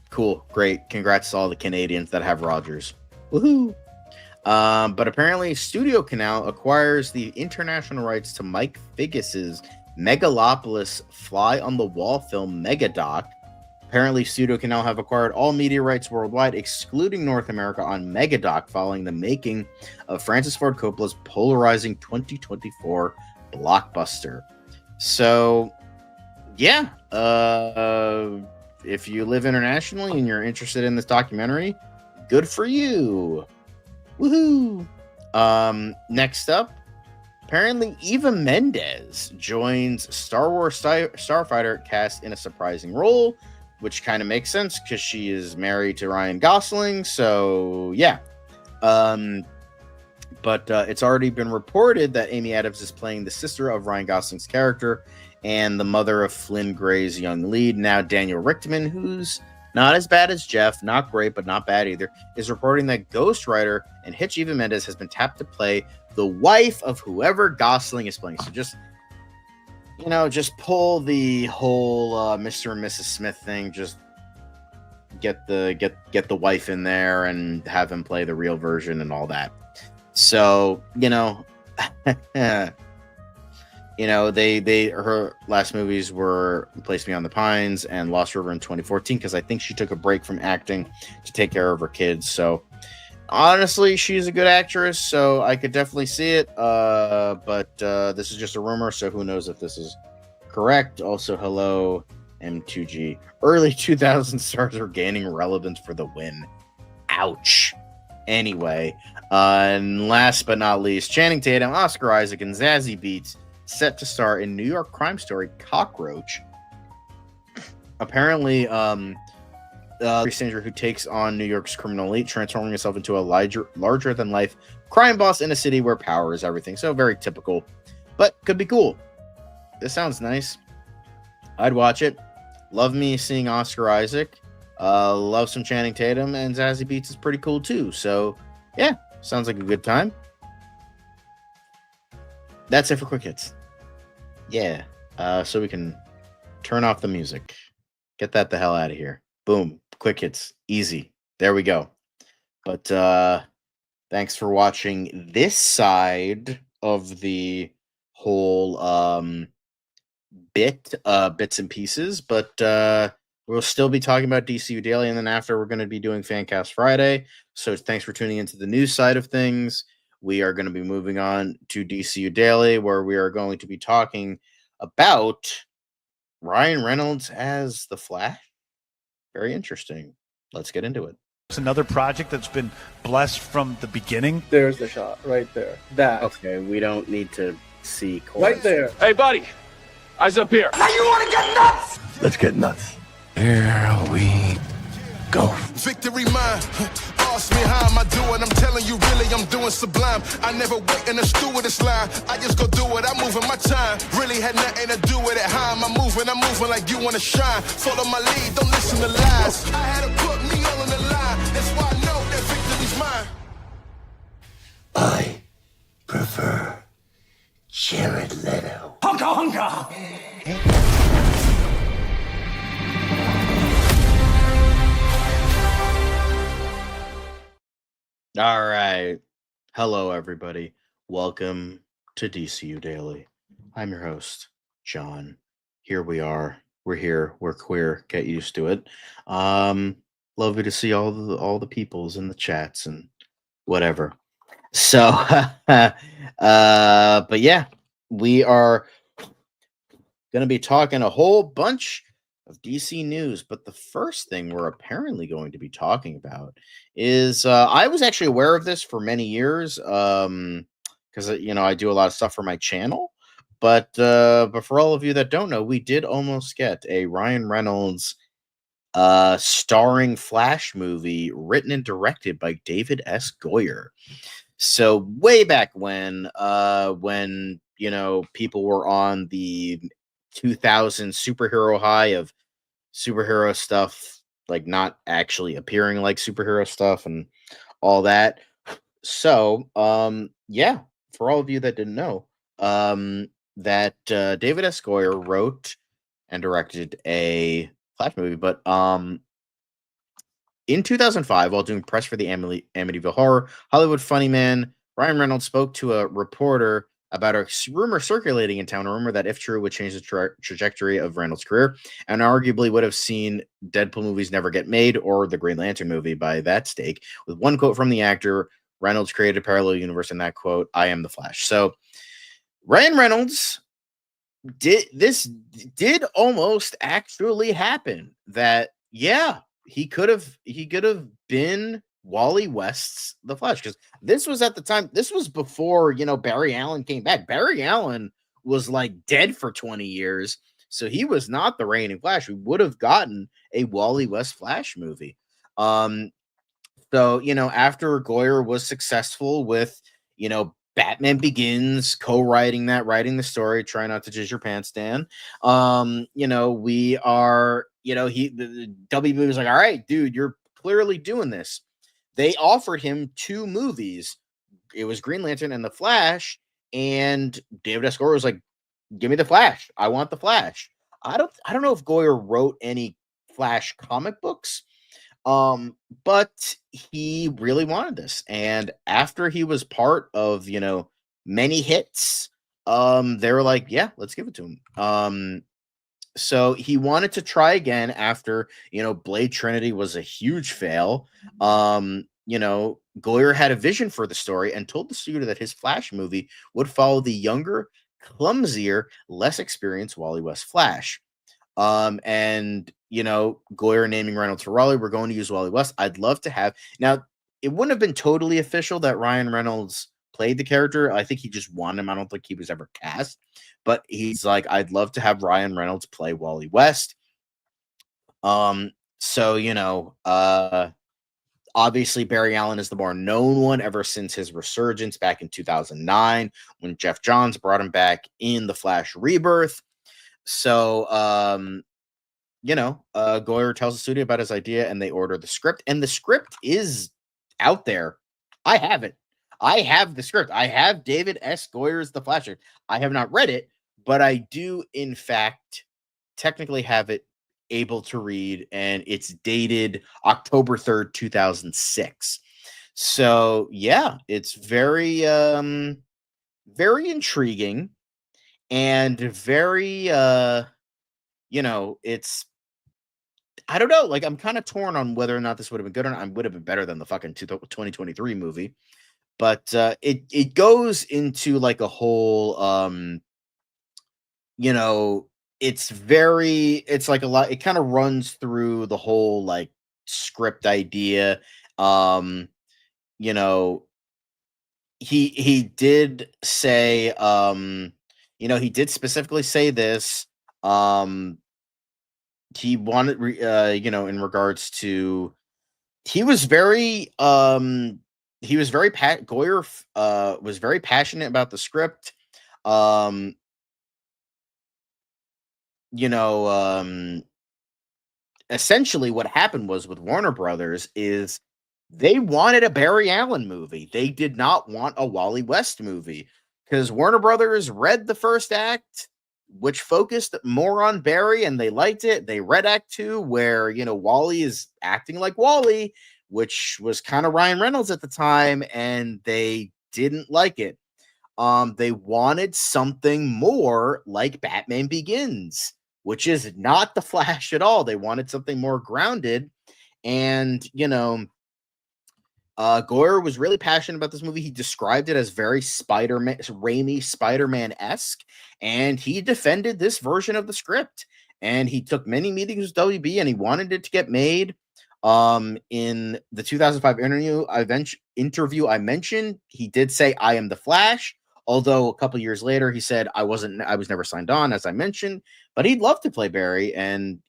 cool, great. Congrats to all the Canadians that have Rogers. Woohoo! But apparently, Studio Canal acquires the international rights to Mike Figgis's Megalopolis Fly on the Wall film Megadoc. Apparently, Studio Canal have acquired all media rights worldwide, excluding North America, on Megadoc, following the making of Francis Ford Coppola's polarizing 2024 blockbuster. So yeah, if you live internationally and you're interested in this documentary, good for you. Woohoo! Next up, apparently Eva Mendes joins Star Wars Starfighter cast in a surprising role, which kind of makes sense because she is married to Ryan Gosling. So yeah. But it's already been reported that Amy Adams is playing the sister of Ryan Gosling's character and the mother of Flynn Gray's young lead. Now, Daniel Richtman, who's not as bad as Jeff, not great, but not bad either, is reporting that Ghostwriter and Hitch Eva Mendes has been tapped to play the wife of whoever Gosling is playing. So just pull the whole Mr. and Mrs. Smith thing. Just get the wife in there and have him play the real version and all that. So, her last movies were Place Me on the Pines and Lost River in 2014, because I think she took a break from acting to take care of her kids. So honestly, she's a good actress, so I could definitely see it. But this is just a rumor, so who knows if this is correct. Also, hello, M2G. Early 2000 stars are gaining relevance for the win. Ouch. Anyway, and last but not least, Channing Tatum, Oscar Isaac, and Zazie Beetz set to star in New York crime story Cockroach. Apparently, stranger who takes on New York's criminal elite, transforming himself into a larger-than-life crime boss in a city where power is everything. So very typical, but could be cool. This sounds nice. I'd watch it. Love me seeing Oscar Isaac. Love some Channing Tatum, and Zazie Beetz is pretty cool too. So yeah, sounds like a good time. That's it for quick hits. Yeah. So we can turn off the music. Get that the hell out of here. Boom. Quick hits. Easy. There we go. But thanks for watching this side of the whole bits and pieces. But we'll still be talking about DCU Daily, and then after we're going to be doing Fancast Friday. So thanks for tuning into the news side of things. We are going to be moving on to DCU Daily, where we are going to be talking about Ryan Reynolds as the Flash. Very interesting. Let's get into it. It's another project that's been blessed from the beginning. There's the shot right there. That. Okay, we don't need to see right there. Hey, buddy. Eyes up here. Now you want to get nuts? Let's get nuts. Here we go. Victory mine. Ask me how am I doing? I'm telling you, really, I'm doing sublime. I never wait in the stewardess line. I just go do it. I'm moving my time. Really had nothing to do with it. How am I moving? I'm moving like you want to shine. Follow my lead. Don't listen to lies. I had to put me all in the line. That's why I know that victory's mine. I prefer Jared Leto. Hunka hunka. All right. Hello, everybody. Welcome to DCU Daily. I'm your host, John. Here we are. We're here. We're queer. Get used to it. Lovely to see all the peoples in the chats and whatever. So, but yeah, we are going to be talking a whole bunch of DC news, but the first thing we're apparently going to be talking about is I was actually aware of this for many years because I do a lot of stuff for my channel, but for all of you that don't know, we did almost get a Ryan Reynolds starring Flash movie written and directed by David S. Goyer. So way back when people were on the 2000 superhero high of superhero stuff, like not actually appearing like superhero stuff and all that. So, yeah, for all of you that didn't know, that David S. Goyer wrote and directed a Flash movie, but in 2005, while doing press for the Amityville Horror, Hollywood funny man Ryan Reynolds spoke to a reporter about a rumor circulating in town, a rumor that, if true, would change the trajectory of Reynolds' career and arguably would have seen Deadpool movies never get made or the Green Lantern movie by that stake. With one quote from the actor, Reynolds created a parallel universe in that quote, "I am the Flash." So Ryan Reynolds did almost actually happen. That he could have been Wally West's The Flash, because this was at the time. This was before Barry Allen came back. Barry Allen was like dead for 20 years, so he was not the reigning Flash. We would have gotten a Wally West Flash movie. So after Goyer was successful with Batman Begins, co-writing that, writing the story, try not to jizz your pants, Dan. We are, the WB was like, all right, dude, you're clearly doing this. They offered him 2 movies. It was Green Lantern and The Flash, and David S. Goyer was like, give me The Flash. I want The Flash. I don't know if Goyer wrote any Flash comic books, but he really wanted this. And after he was part of, many hits, they were like, yeah, let's give it to him. So he wanted to try again after, Blade Trinity was a huge fail. Goyer had a vision for the story and told the studio that his Flash movie would follow the younger, clumsier, less experienced Wally West Flash. And Goyer naming Reynolds for Raleigh, we're going to use Wally West. I'd love to have. Now, it wouldn't have been totally official that Ryan Reynolds played the character. I think he just wanted him. I don't think he was ever cast, but he's like, I'd love to have Ryan Reynolds play Wally West. So obviously Barry Allen is the more known one ever since his resurgence back in 2009 when Jeff Johns brought him back in The Flash Rebirth. So, Goyer tells the studio about his idea and they order the script, and the script is out there. I have it. I have the script. I have David S. Goyer's The Flash. I have not read it, but I do, in fact, technically have it able to read, and it's dated October 3rd, 2006. So, yeah, it's very, very intriguing. And very, it's, I don't know, like, I'm kind of torn on whether or not this would have been good or not. It would have been better than the fucking 2023 movie. But it goes into like a whole, it's like a lot, it kind of runs through the whole like script idea. He did say, he did specifically say this. He wanted, in regards to, Goyer was very passionate about the script. Essentially what happened was with Warner Brothers is they wanted a Barry Allen movie. They did not want a Wally West movie, because Warner Brothers read the first act, which focused more on Barry, and they liked it. They read Act 2, where, Wally is acting like Wally, which was kind of Ryan Reynolds at the time, and they didn't like it. They wanted something more like Batman Begins, which is not The Flash at all. They wanted something more grounded, and, Goyer was really passionate about this movie. He described it as very Raimi Spider-Man-esque, and he defended this version of the script. And he took many meetings with WB, and he wanted it to get made. In the 2005 interview I mentioned, he did say, "I am the Flash." Although a couple years later, he said, I was never signed on, as I mentioned, but he'd love to play Barry. And,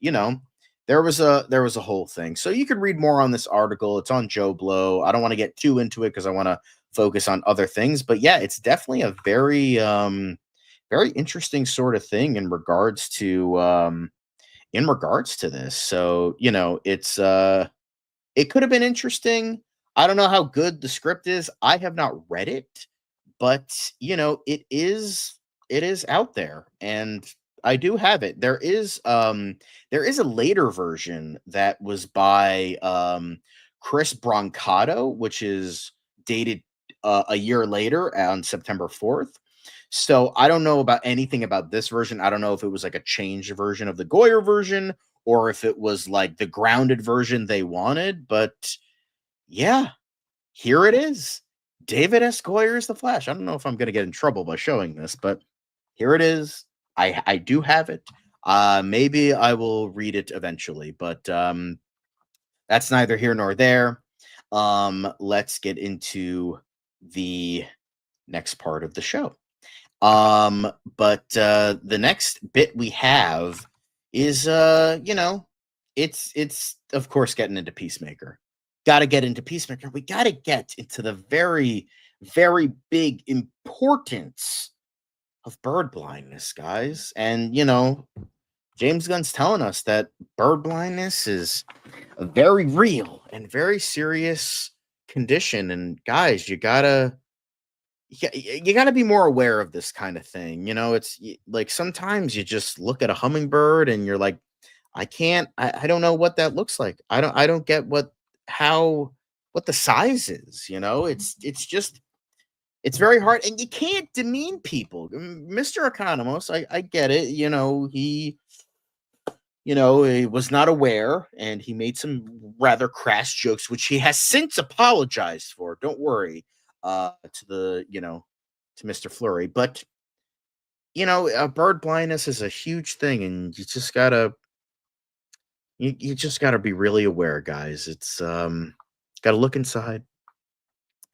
there was a whole thing. So you could read more on this article. It's on Joe Blow. I don't want to get too into it because I want to focus on other things, but yeah, it's definitely a very, very interesting sort of thing in regards to this. So, it's, it could have been interesting. I don't know how good the script is. I have not read it, but it is out there, and I do have it. There is a later version that was by Chris Brancato, which is dated a year later on September 4th. So I don't know about anything about this version. I don't know if it was like a changed version of the Goyer version, or if it was like the grounded version they wanted. But yeah, here it is. David S. Goyer's The Flash. I don't know if I'm going to get in trouble by showing this, but here it is. I do have it. Maybe I will read it eventually, but that's neither here nor there. Let's get into the next part of the show. But the next bit we have is it's of course getting into Peacemaker. Got to get into Peacemaker. We got to get into the very, very big importance of bird blindness, guys. And James Gunn's telling us that bird blindness is a very real and very serious condition. And guys, you gotta be more aware of this kind of thing. It's like sometimes you just look at a hummingbird and you're like, I don't know what that looks like. I don't get what the size is. It's very hard, and you can't demean people. Mr. Economos, I get it. He was not aware, and he made some rather crass jokes, which he has since apologized for. Don't worry, to Mr. Flurry. But bird blindness is a huge thing, and you just gotta be really aware, guys. It's gotta look inside.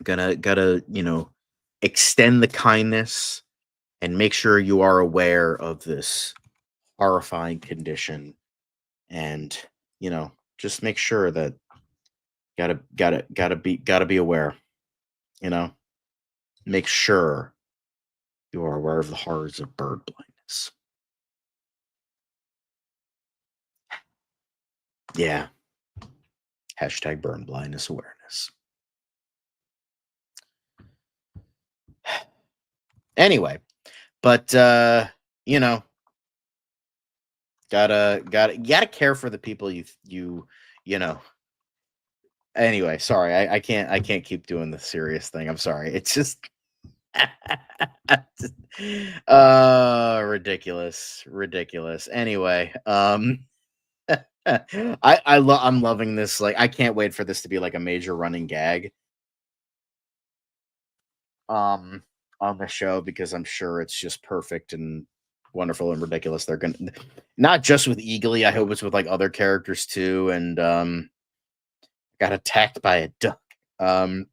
Gotta extend the kindness and make sure you are aware of this horrifying condition. And just make sure that gotta be aware. Make sure you are aware of the horrors of bird blindness. Yeah. Hashtag burn blindness awareness. Anyway, but gotta care for the people you know. Anyway, sorry, I can't keep doing the serious thing. I'm sorry. It's just ridiculous. Anyway, I'm loving this. Like, I can't wait for this to be like a major running gag on the show, because I'm sure it's just perfect and wonderful and ridiculous. They're gonna, not just with Eagly, I hope it's with like other characters too. And got attacked by a duck. I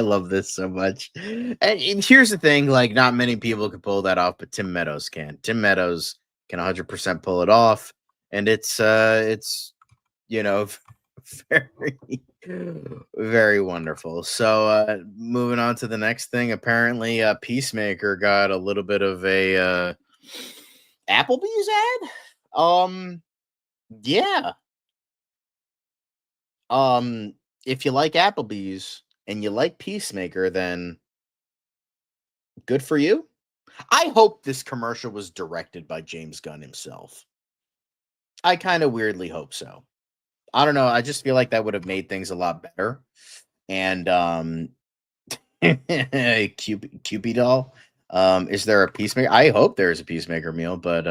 love this so much. And here's the thing, like, not many people can pull that off, but Tim Meadows can. Tim Meadows can 100% pull it off, and it's very, very wonderful. So moving on to the next thing, apparently Peacemaker got a little bit of a Applebee's ad. Yeah. If you like Applebee's and you like Peacemaker, then good for you. I hope this commercial was directed by James Gunn himself. I kind of weirdly hope so. I don't know. I just feel like that would have made things a lot better. And Cupid doll. Is there a Peacemaker? I hope there's a Peacemaker meal, but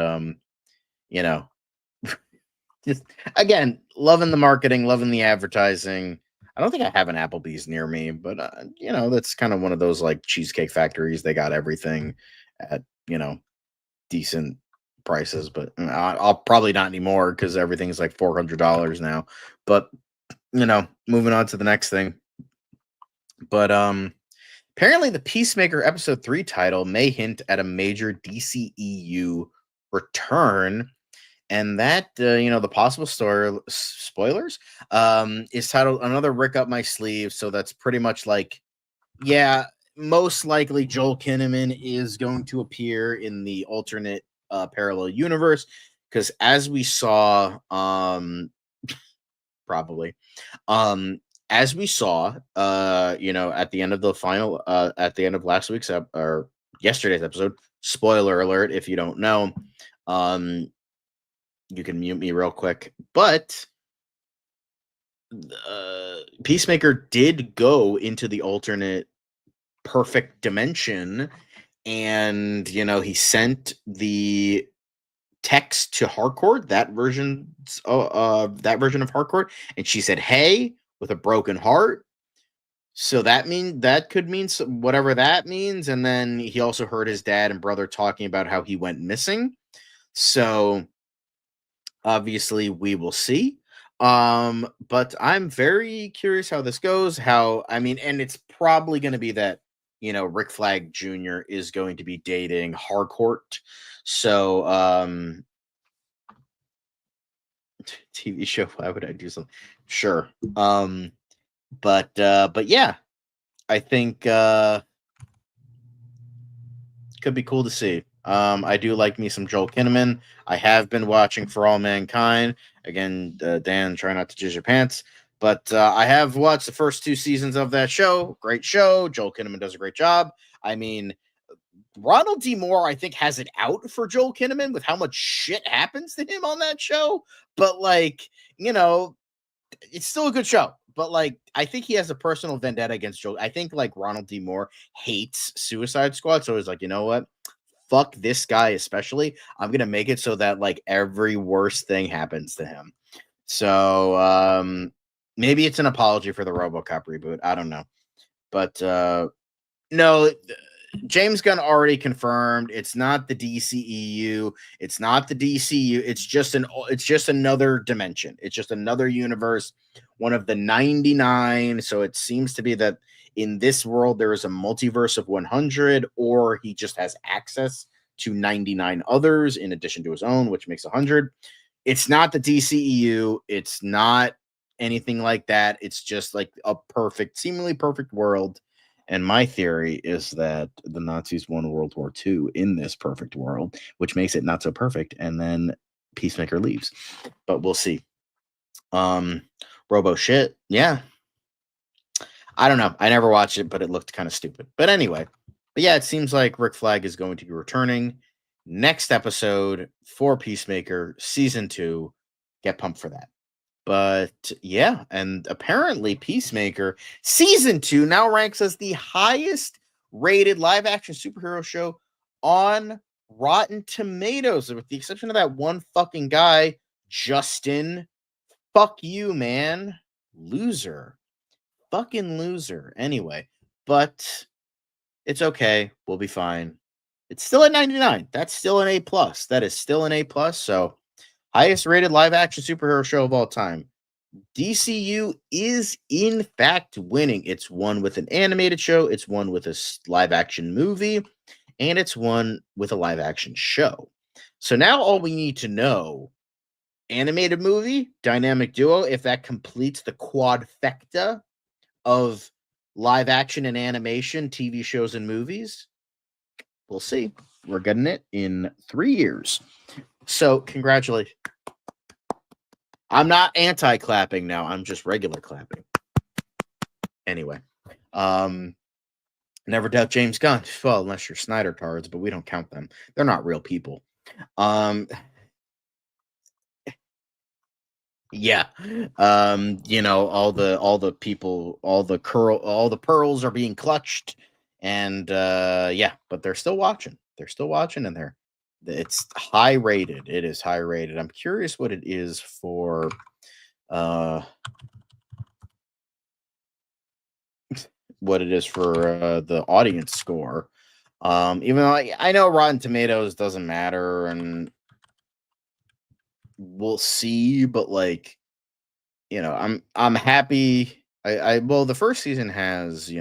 just again, loving the marketing, loving the advertising. I don't think I have an Applebee's near me, but that's kind of one of those like Cheesecake Factories. They got everything at decent prices, but I'll probably not anymore because everything's like $400 now. But moving on to the next thing. But apparently the Peacemaker episode 3 title may hint at a major DCEU return. And that, the possible spoilers is titled Another Rick Up My Sleeve. So that's pretty much like, yeah, most likely Joel Kinnaman is going to appear in the alternate parallel universe. Because as we saw, probably, as we saw, at the end of the final, at the end of last week's or yesterday's episode, spoiler alert, if you don't know, you can mute me real quick, but Peacemaker did go into the alternate perfect dimension, and he sent the text to Harcourt, that version of Harcourt, and she said, "Hey," with a broken heart. So that could mean whatever that means. And then he also heard his dad and brother talking about how he went missing. So obviously we will see. But I'm very curious how this goes. And it's probably going to be that, Rick Flag Jr. is going to be dating Harcourt. So, TV show, why would I do something? Sure. But yeah, I think could be cool to see. I do like me some Joel Kinnaman. I have been watching For All Mankind. Again, Dan, try not to jizz your pants. But I have watched the first 2 seasons of that show. Great show. Joel Kinnaman does a great job. I mean, Ronald D. Moore, I think, has it out for Joel Kinnaman with how much shit happens to him on that show. But, it's still a good show. But, I think he has a personal vendetta against Joel. I think, Ronald D. Moore hates Suicide Squad. So he's like, you know what? Fuck this guy especially. I'm going to make it so that, every worst thing happens to him. So, maybe it's an apology for the RoboCop reboot. I don't know. But, no, James Gunn already confirmed it's not the DCEU. It's not the DCU. It's just another dimension. It's just another universe, one of the 99. So it seems to be that in this world there is a multiverse of 100, or he just has access to 99 others in addition to his own, which makes 100. It's not the DCEU. It's not anything like that. It's just like a seemingly perfect world. And my theory is that the Nazis won World War II in this perfect world, which makes it not so perfect. And then Peacemaker leaves. But we'll see. Robo shit. Yeah. I don't know. I never watched it, but it looked kind of stupid. But anyway. But yeah, it seems like Rick Flag is going to be returning next episode for Peacemaker Season 2. Get pumped for that. But yeah, and apparently Peacemaker Season 2 now ranks as the highest rated live action superhero show on Rotten Tomatoes, with the exception of that one fucking guy, Justin. Fuck you, man. Loser. Fucking loser. Anyway, but it's okay. We'll be fine. It's still at 99. That's still an A+. That is still an A+. So highest rated live action superhero show of all time. DCU is in fact winning. It's one with an animated show, it's one with a live action movie, and it's one with a live action show. So now all we need to know, animated movie, dynamic duo, if that completes the quadfecta of live action and animation, TV shows and movies, we'll see. We're getting it in 3 years. So congratulations. I'm not anti-clapping now. I'm just regular clapping. Anyway. Never doubt James Gunn. Well, unless you're Snyder tards, but we don't count them. They're not real people. Yeah. All the people, all the pearls are being clutched. And yeah, but they're still watching. They're still watching, and it's high rated. It is high rated. I'm curious what it is for the audience score. Even though I know Rotten Tomatoes doesn't matter, and we'll see, but I'm happy. Well, the first season has,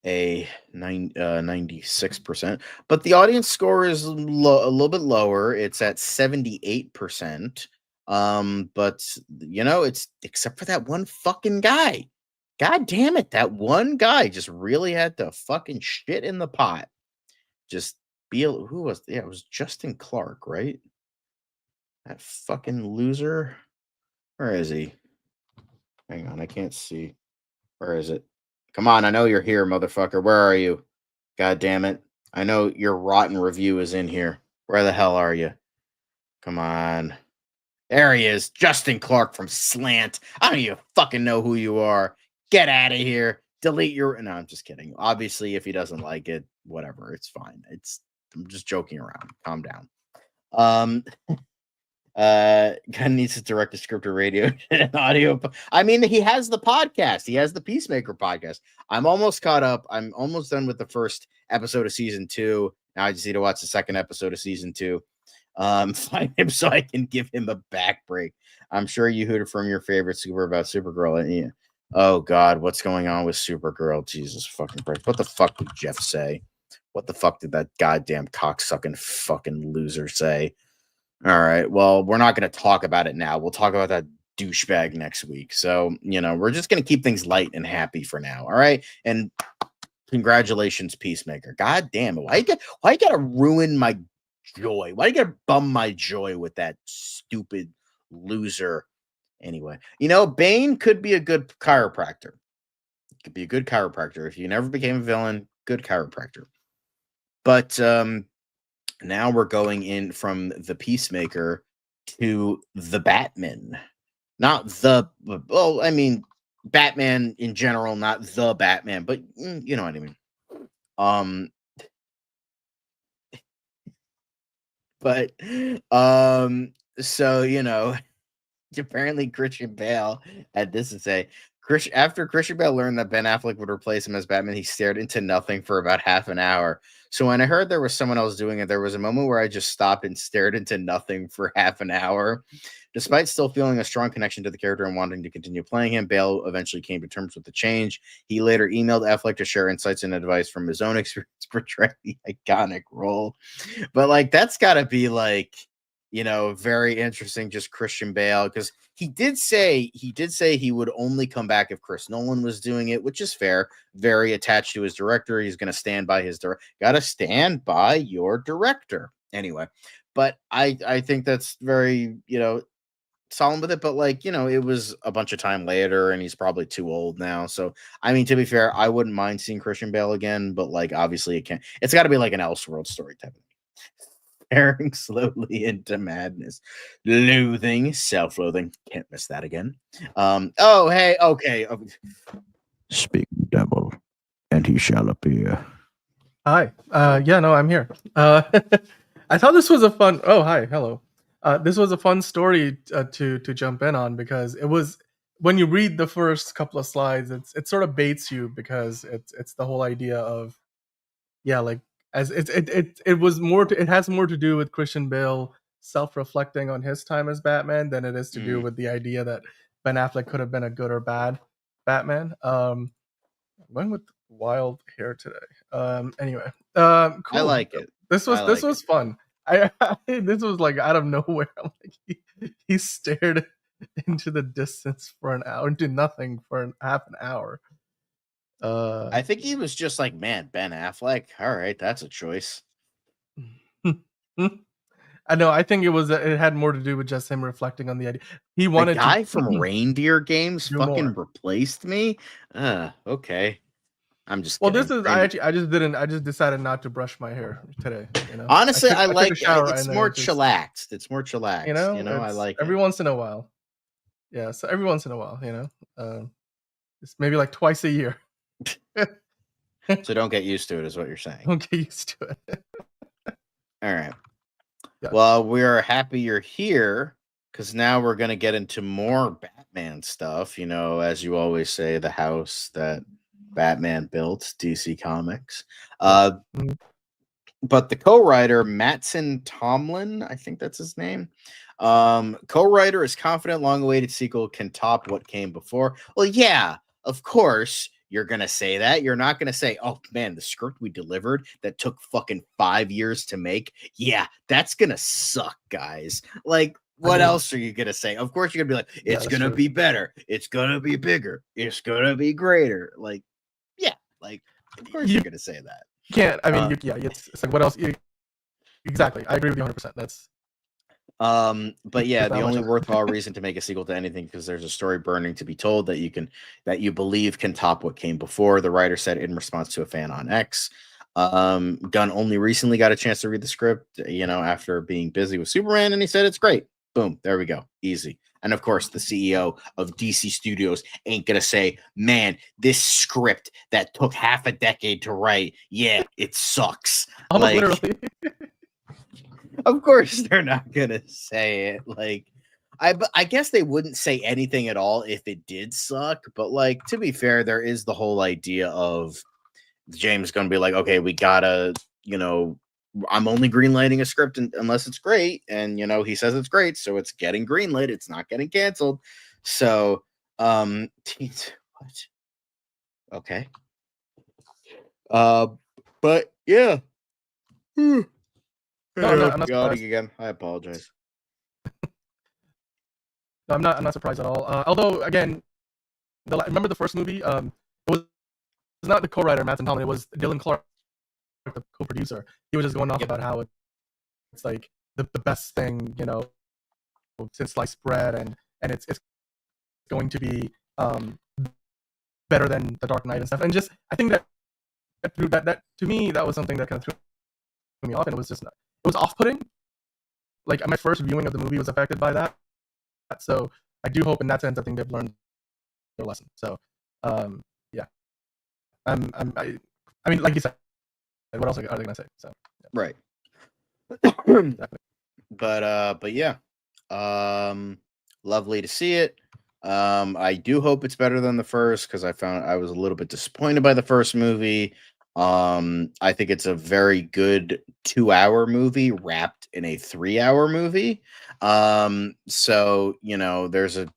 a 96%, but the audience score is a little bit lower. It's at 78%. But it's except for that one fucking guy. God damn it, that one guy just really had to fucking shit in the pot. Just who was? Yeah, it was Justin Clark, right? That fucking loser. Where is he? Hang on, I can't see. Where is it? Come on, I know you're here, motherfucker. Where are you? God damn it. I know your rotten review is in here. Where the hell are you? Come on. There he is. Justin Clark from Slant. I don't even fucking know who you are. Get out of here. Delete your... No, I'm just kidding. Obviously, if he doesn't like it, whatever. It's fine. I'm just joking around. Calm down. Gunn needs to direct a script or radio and audio. I mean, he has the podcast. He has the Peacemaker podcast. I'm almost caught up. I'm almost done with the first episode of season 2. Now I just need to watch the second episode of season 2. Find him so I can give him a back break. I'm sure you hooted from your favorite super about Supergirl. Yeah. Oh God, what's going on with Supergirl? Jesus fucking Christ. What the fuck did Jeff say? What the fuck did that goddamn cocksucking fucking loser say? All right. Well, we're not going to talk about it now. We'll talk about that douchebag next week. So, we're just going to keep things light and happy for now. All right. And congratulations, Peacemaker. God damn it. Why you got to ruin my joy? Why you got to bum my joy with that stupid loser? Anyway, Bane could be a good chiropractor. Could be a good chiropractor. If you never became a villain, good chiropractor. But, now we're going in from the Peacemaker to the Batman. Not the, well, I mean, Batman in general, not the Batman, but you know what I mean. So, apparently Christian Bale had this to say. After Christian Bale learned that Ben Affleck would replace him as Batman, he stared into nothing for about half an hour. So when I heard there was someone else doing it, there was a moment where I just stopped and stared into nothing for half an hour. Despite still feeling a strong connection to the character and wanting to continue playing him, Bale eventually came to terms with the change. He later emailed Affleck to share insights and advice from his own experience portraying the iconic role. But that's got to be very interesting, just Christian Bale, because he did say he would only come back if Chris Nolan was doing it, which is fair. Very attached to his director. He's going to stand by his director. Got to stand by your director. Anyway, but I think that's very, solemn with it. But it was a bunch of time later and he's probably too old now. So, I mean, to be fair, I wouldn't mind seeing Christian Bale again, but obviously it's got to be like an Elseworld story type of thing. Staring slowly into madness, loathing, self-loathing. Can't miss that again. Oh, hey, okay. Speak, devil, and he shall appear. Hi. No, I'm here. I thought this was a fun. Oh, hi, hello. This was a fun story to jump in on, because it was, when you read the first couple of slides, it sort of baits you, because it's the whole idea of, as it was more it has more to do with Christian Bale self-reflecting on his time as Batman than it is to do with the idea that Ben Affleck could have been a good or bad Batman. I'm going with wild hair today. Anyway, cool. I like it. This was fun. This was out of nowhere. He stared into the distance for an hour, into nothing for half an hour. I think he was just man, Ben Affleck. All right, that's a choice. I know. I think it had more to do with just him reflecting on the idea. He wanted the guy from Reindeer Games fucking replaced me. Okay. I'm just kidding. This is I just decided not to brush my hair today. Honestly, I like it's more chillaxed. It's more chillaxed. I like every once in a while. Yeah, so every once in a while, it's maybe twice a year. So don't get used to it, is what you're saying. Don't get used to it. All right. Yeah. Well, we're happy you're here, because now we're going to get into more Batman stuff. As you always say, the house that Batman built, DC Comics. But the co-writer, Mattson Tomlin, I think that's his name. Co-writer is confident long-awaited sequel can top what came before. Well, yeah, of course. You're going to say that. You're not going to say, oh, man, the script we delivered that took fucking 5 years to make. Yeah, that's going to suck, guys. What else are you going to say? Of course, you're going to be it's going to be better. It's going to be bigger. It's going to be greater. Of course you're going to say that. You can't. I mean, it's what else? Exactly. I agree with you 100%. That's. But yeah, the only worthwhile reason to make a sequel to anything because there's a story burning to be told that you believe can top what came before, the writer said in response to a fan on X. Gunn only recently got a chance to read the script, after being busy with Superman, and he said it's great. Boom, there we go. Easy. And of course, the CEO of DC Studios ain't gonna say, man, this script that took half a decade to write, yeah, it sucks. Literally. Of course, they're not gonna say it. Like, I guess they wouldn't say anything at all if it did suck. But like, to be fair, there is the whole idea of James gonna be like, okay, we gotta, I'm only greenlighting a script unless it's great, and he says it's great, so it's getting greenlit. It's not getting canceled. So, what? Okay. But yeah. No, I'm not Yawning surprised. again. I apologize. No, I'm not surprised at all. Although, again, remember the first movie? It was not the co-writer Matt and Tom. It was Dylan Clark, the co-producer. He was just going off about how it's like the best thing, since sliced bread, and it's going to be better than The Dark Knight and stuff. And just I think that to me that was something that kind of threw me off, and it was off-putting. Like my first viewing of the movie was affected by that. So I do hope in that sense I think they've learned their lesson. So yeah. I mean, like you said, what else are they gonna say? So yeah. Right. Exactly. But yeah. Lovely to see it. I do hope it's better than the first, because I was a little bit disappointed by the first movie. I think it's a very good 2-hour movie wrapped in a 3-hour movie. So there's a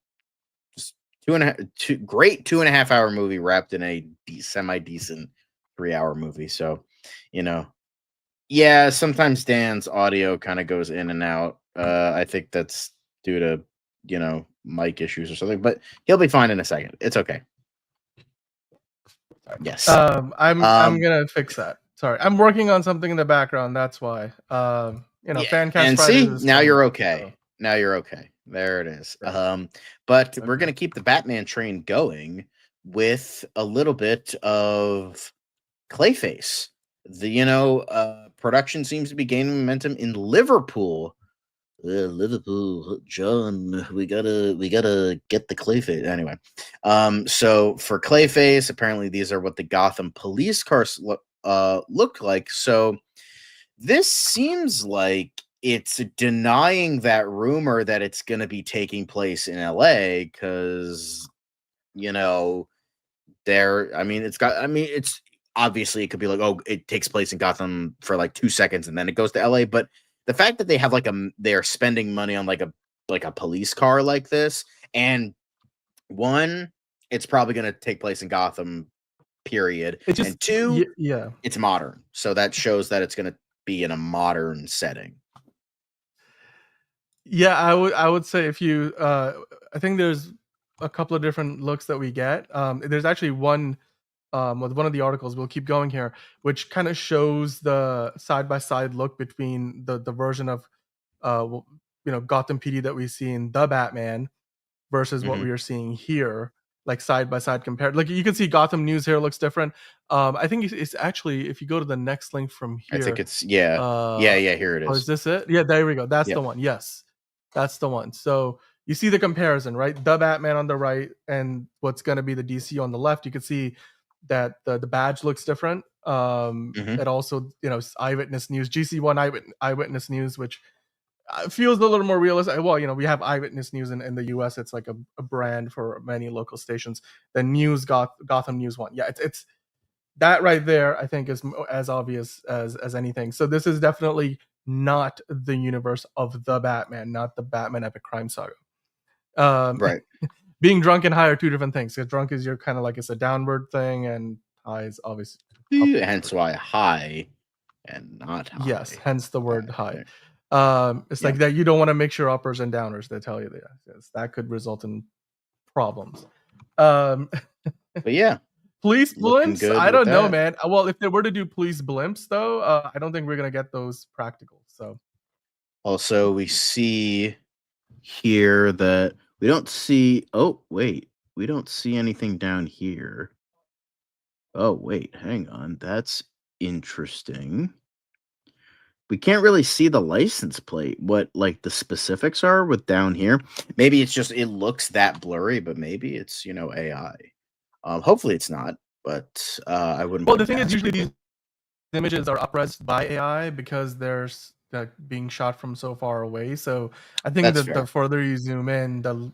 great 2.5-hour movie wrapped in a semi-decent 3-hour movie. So, yeah, sometimes Dan's audio kind of goes in and out. I think that's due to mic issues or something, but he'll be fine in a second. It's okay. Yes. I'm gonna fix that. Sorry, I'm working on something in the background. That's why. Fancast. And Fridays see, now you're okay. So. Now you're okay. There it is. Right. But we're gonna keep the Batman train going with a little bit of Clayface. The production seems to be gaining momentum in Liverpool. Liverpool, John, we gotta get the Clayface anyway. So for Clayface, apparently these are what the Gotham police cars look like. So this seems like it's denying that rumor that it's going to be taking place in LA, because it's obviously it could be like, oh, it takes place in Gotham for like 2 seconds and then it goes to LA, but the fact that they have they're spending money on like a police car like this, and one, it's probably going to take place in Gotham, period. And two, yeah, it's modern, so that shows that it's going to be in a modern setting. Yeah, I would say if you, I think there's a couple of different looks that we get. There's actually one. With one of the articles, we'll keep going here, which kind of shows the side-by-side look between the version of Gotham PD that we see in The Batman versus what we are seeing here, like side-by-side compared. Like you can see Gotham News here looks different. I think it's actually, if you go to the next link from here, I think it's here it is. Oh, is this it? Yeah, there we go. That's the one. Yes, that's the one. So you see the comparison, right? The Batman on the right and what's going to be the DC on the left. You can see that the badge looks different. It also, Eyewitness News, GC1 Eyewitness News, which feels a little more realistic. Well, we have Eyewitness News in the US. It's like a brand for many local stations. The News Gotham News one. Yeah, it's that right there, I think, is as obvious as anything. So this is definitely not the universe of the Batman, not the Batman Epic Crime Saga. Right. Being drunk and high are two different things. Because drunk is you're kind of like it's a downward thing, and high is obviously upward. Hence why high and not high. Yes, hence the word high. It's like that you don't want to mix your uppers and downers. They tell you that. Yes, that could result in problems. But yeah, police blimps. I don't know, man. Well, if they were to do police blimps, though, I don't think we're gonna get those practical. So also we see here that we don't see. Oh wait, we don't see anything down here. Oh wait, hang on. That's interesting. We can't really see the license plate, what like the specifics are with down here. Maybe it's just it looks that blurry, but maybe it's AI. Hopefully it's not, but I wouldn't. Well, the thing is, usually these images are up-res by AI because there's being shot from so far away. So I think That's that the fair. further you zoom in, the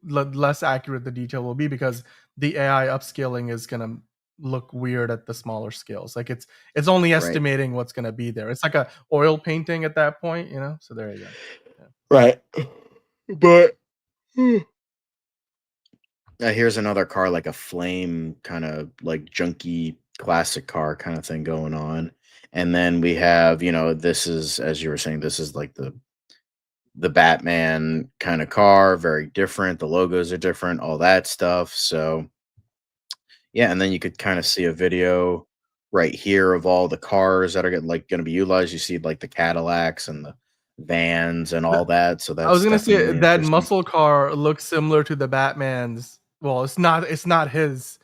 less accurate the detail will be, because the AI upscaling is gonna look weird at the smaller scales. Like it's only Right. estimating what's gonna be there. It's like a oil painting at that point, you know. So there you go. Yeah. Right. But here's another car, like a flame kind of like junky classic car kind of thing going on. And then we have, this is, as you were saying, this is like the Batman kind of car, very different. The logos are different, all that stuff. So yeah, and then you could kind of see a video right here of all the cars that are going to be utilized. You see like the Cadillacs and the vans and all that. So I was that's gonna say definitely that interesting. muscle car looks similar to the Batman's. Well, it's not his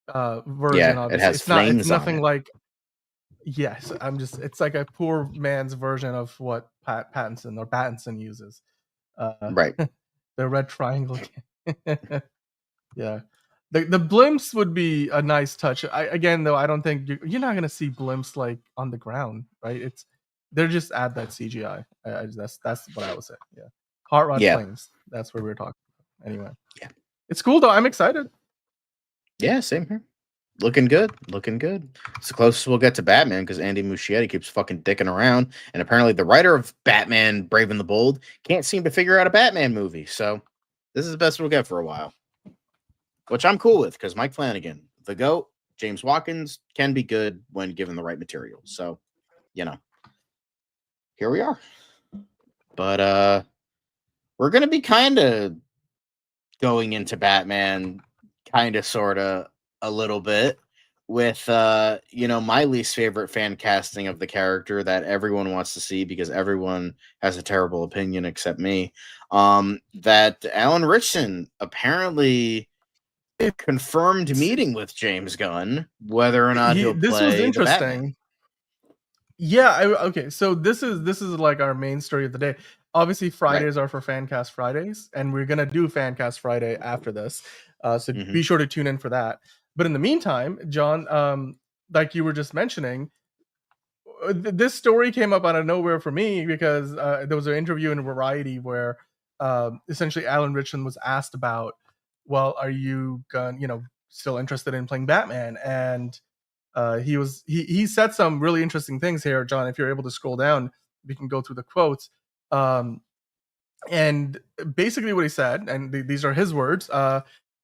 version. Yeah, it Obviously, has it's not. It's flames on nothing it. like. Yes, it's like a poor man's version of what Pattinson uses. Right. The red triangle. Yeah, the blimps would be a nice touch. Again, though, I don't think you're not gonna see blimps like on the ground, right? They're just add that CGI. That's what I would say. Yeah, hot rod Yeah. flames. That's what we were talking about. Anyway, Yeah. It's cool though. I'm excited. Yeah, same here. Looking good. It's the closest we'll get to Batman, because Andy Muschietti keeps fucking dicking around, and apparently the writer of Batman Brave and the Bold can't seem to figure out a Batman movie. So this is the best we'll get for a while, which I'm cool with, because Mike Flanagan, the GOAT, James Watkins, can be good when given the right material. So, here we are. But we're gonna be kind of going into Batman, kind of, sort of, a little bit with my least favorite fan casting of the character that everyone wants to see, because everyone has a terrible opinion except me. That Alan Ritchson apparently confirmed meeting with James Gunn, whether or not he'll This was play the Batman. interesting. Yeah. Okay. So this is like our main story of the day. Obviously, Fridays are for Fancast Fridays, and we're gonna do Fancast Friday after this. So be sure to tune in for that. But in the meantime, John, like you were just mentioning, this story came up out of nowhere for me, because there was an interview in Variety where essentially Alan Ritchson was asked about, well, are you still interested in playing Batman? And he said some really interesting things here, John. If you're able to scroll down, we can go through the quotes. And basically what he said, and these are his words.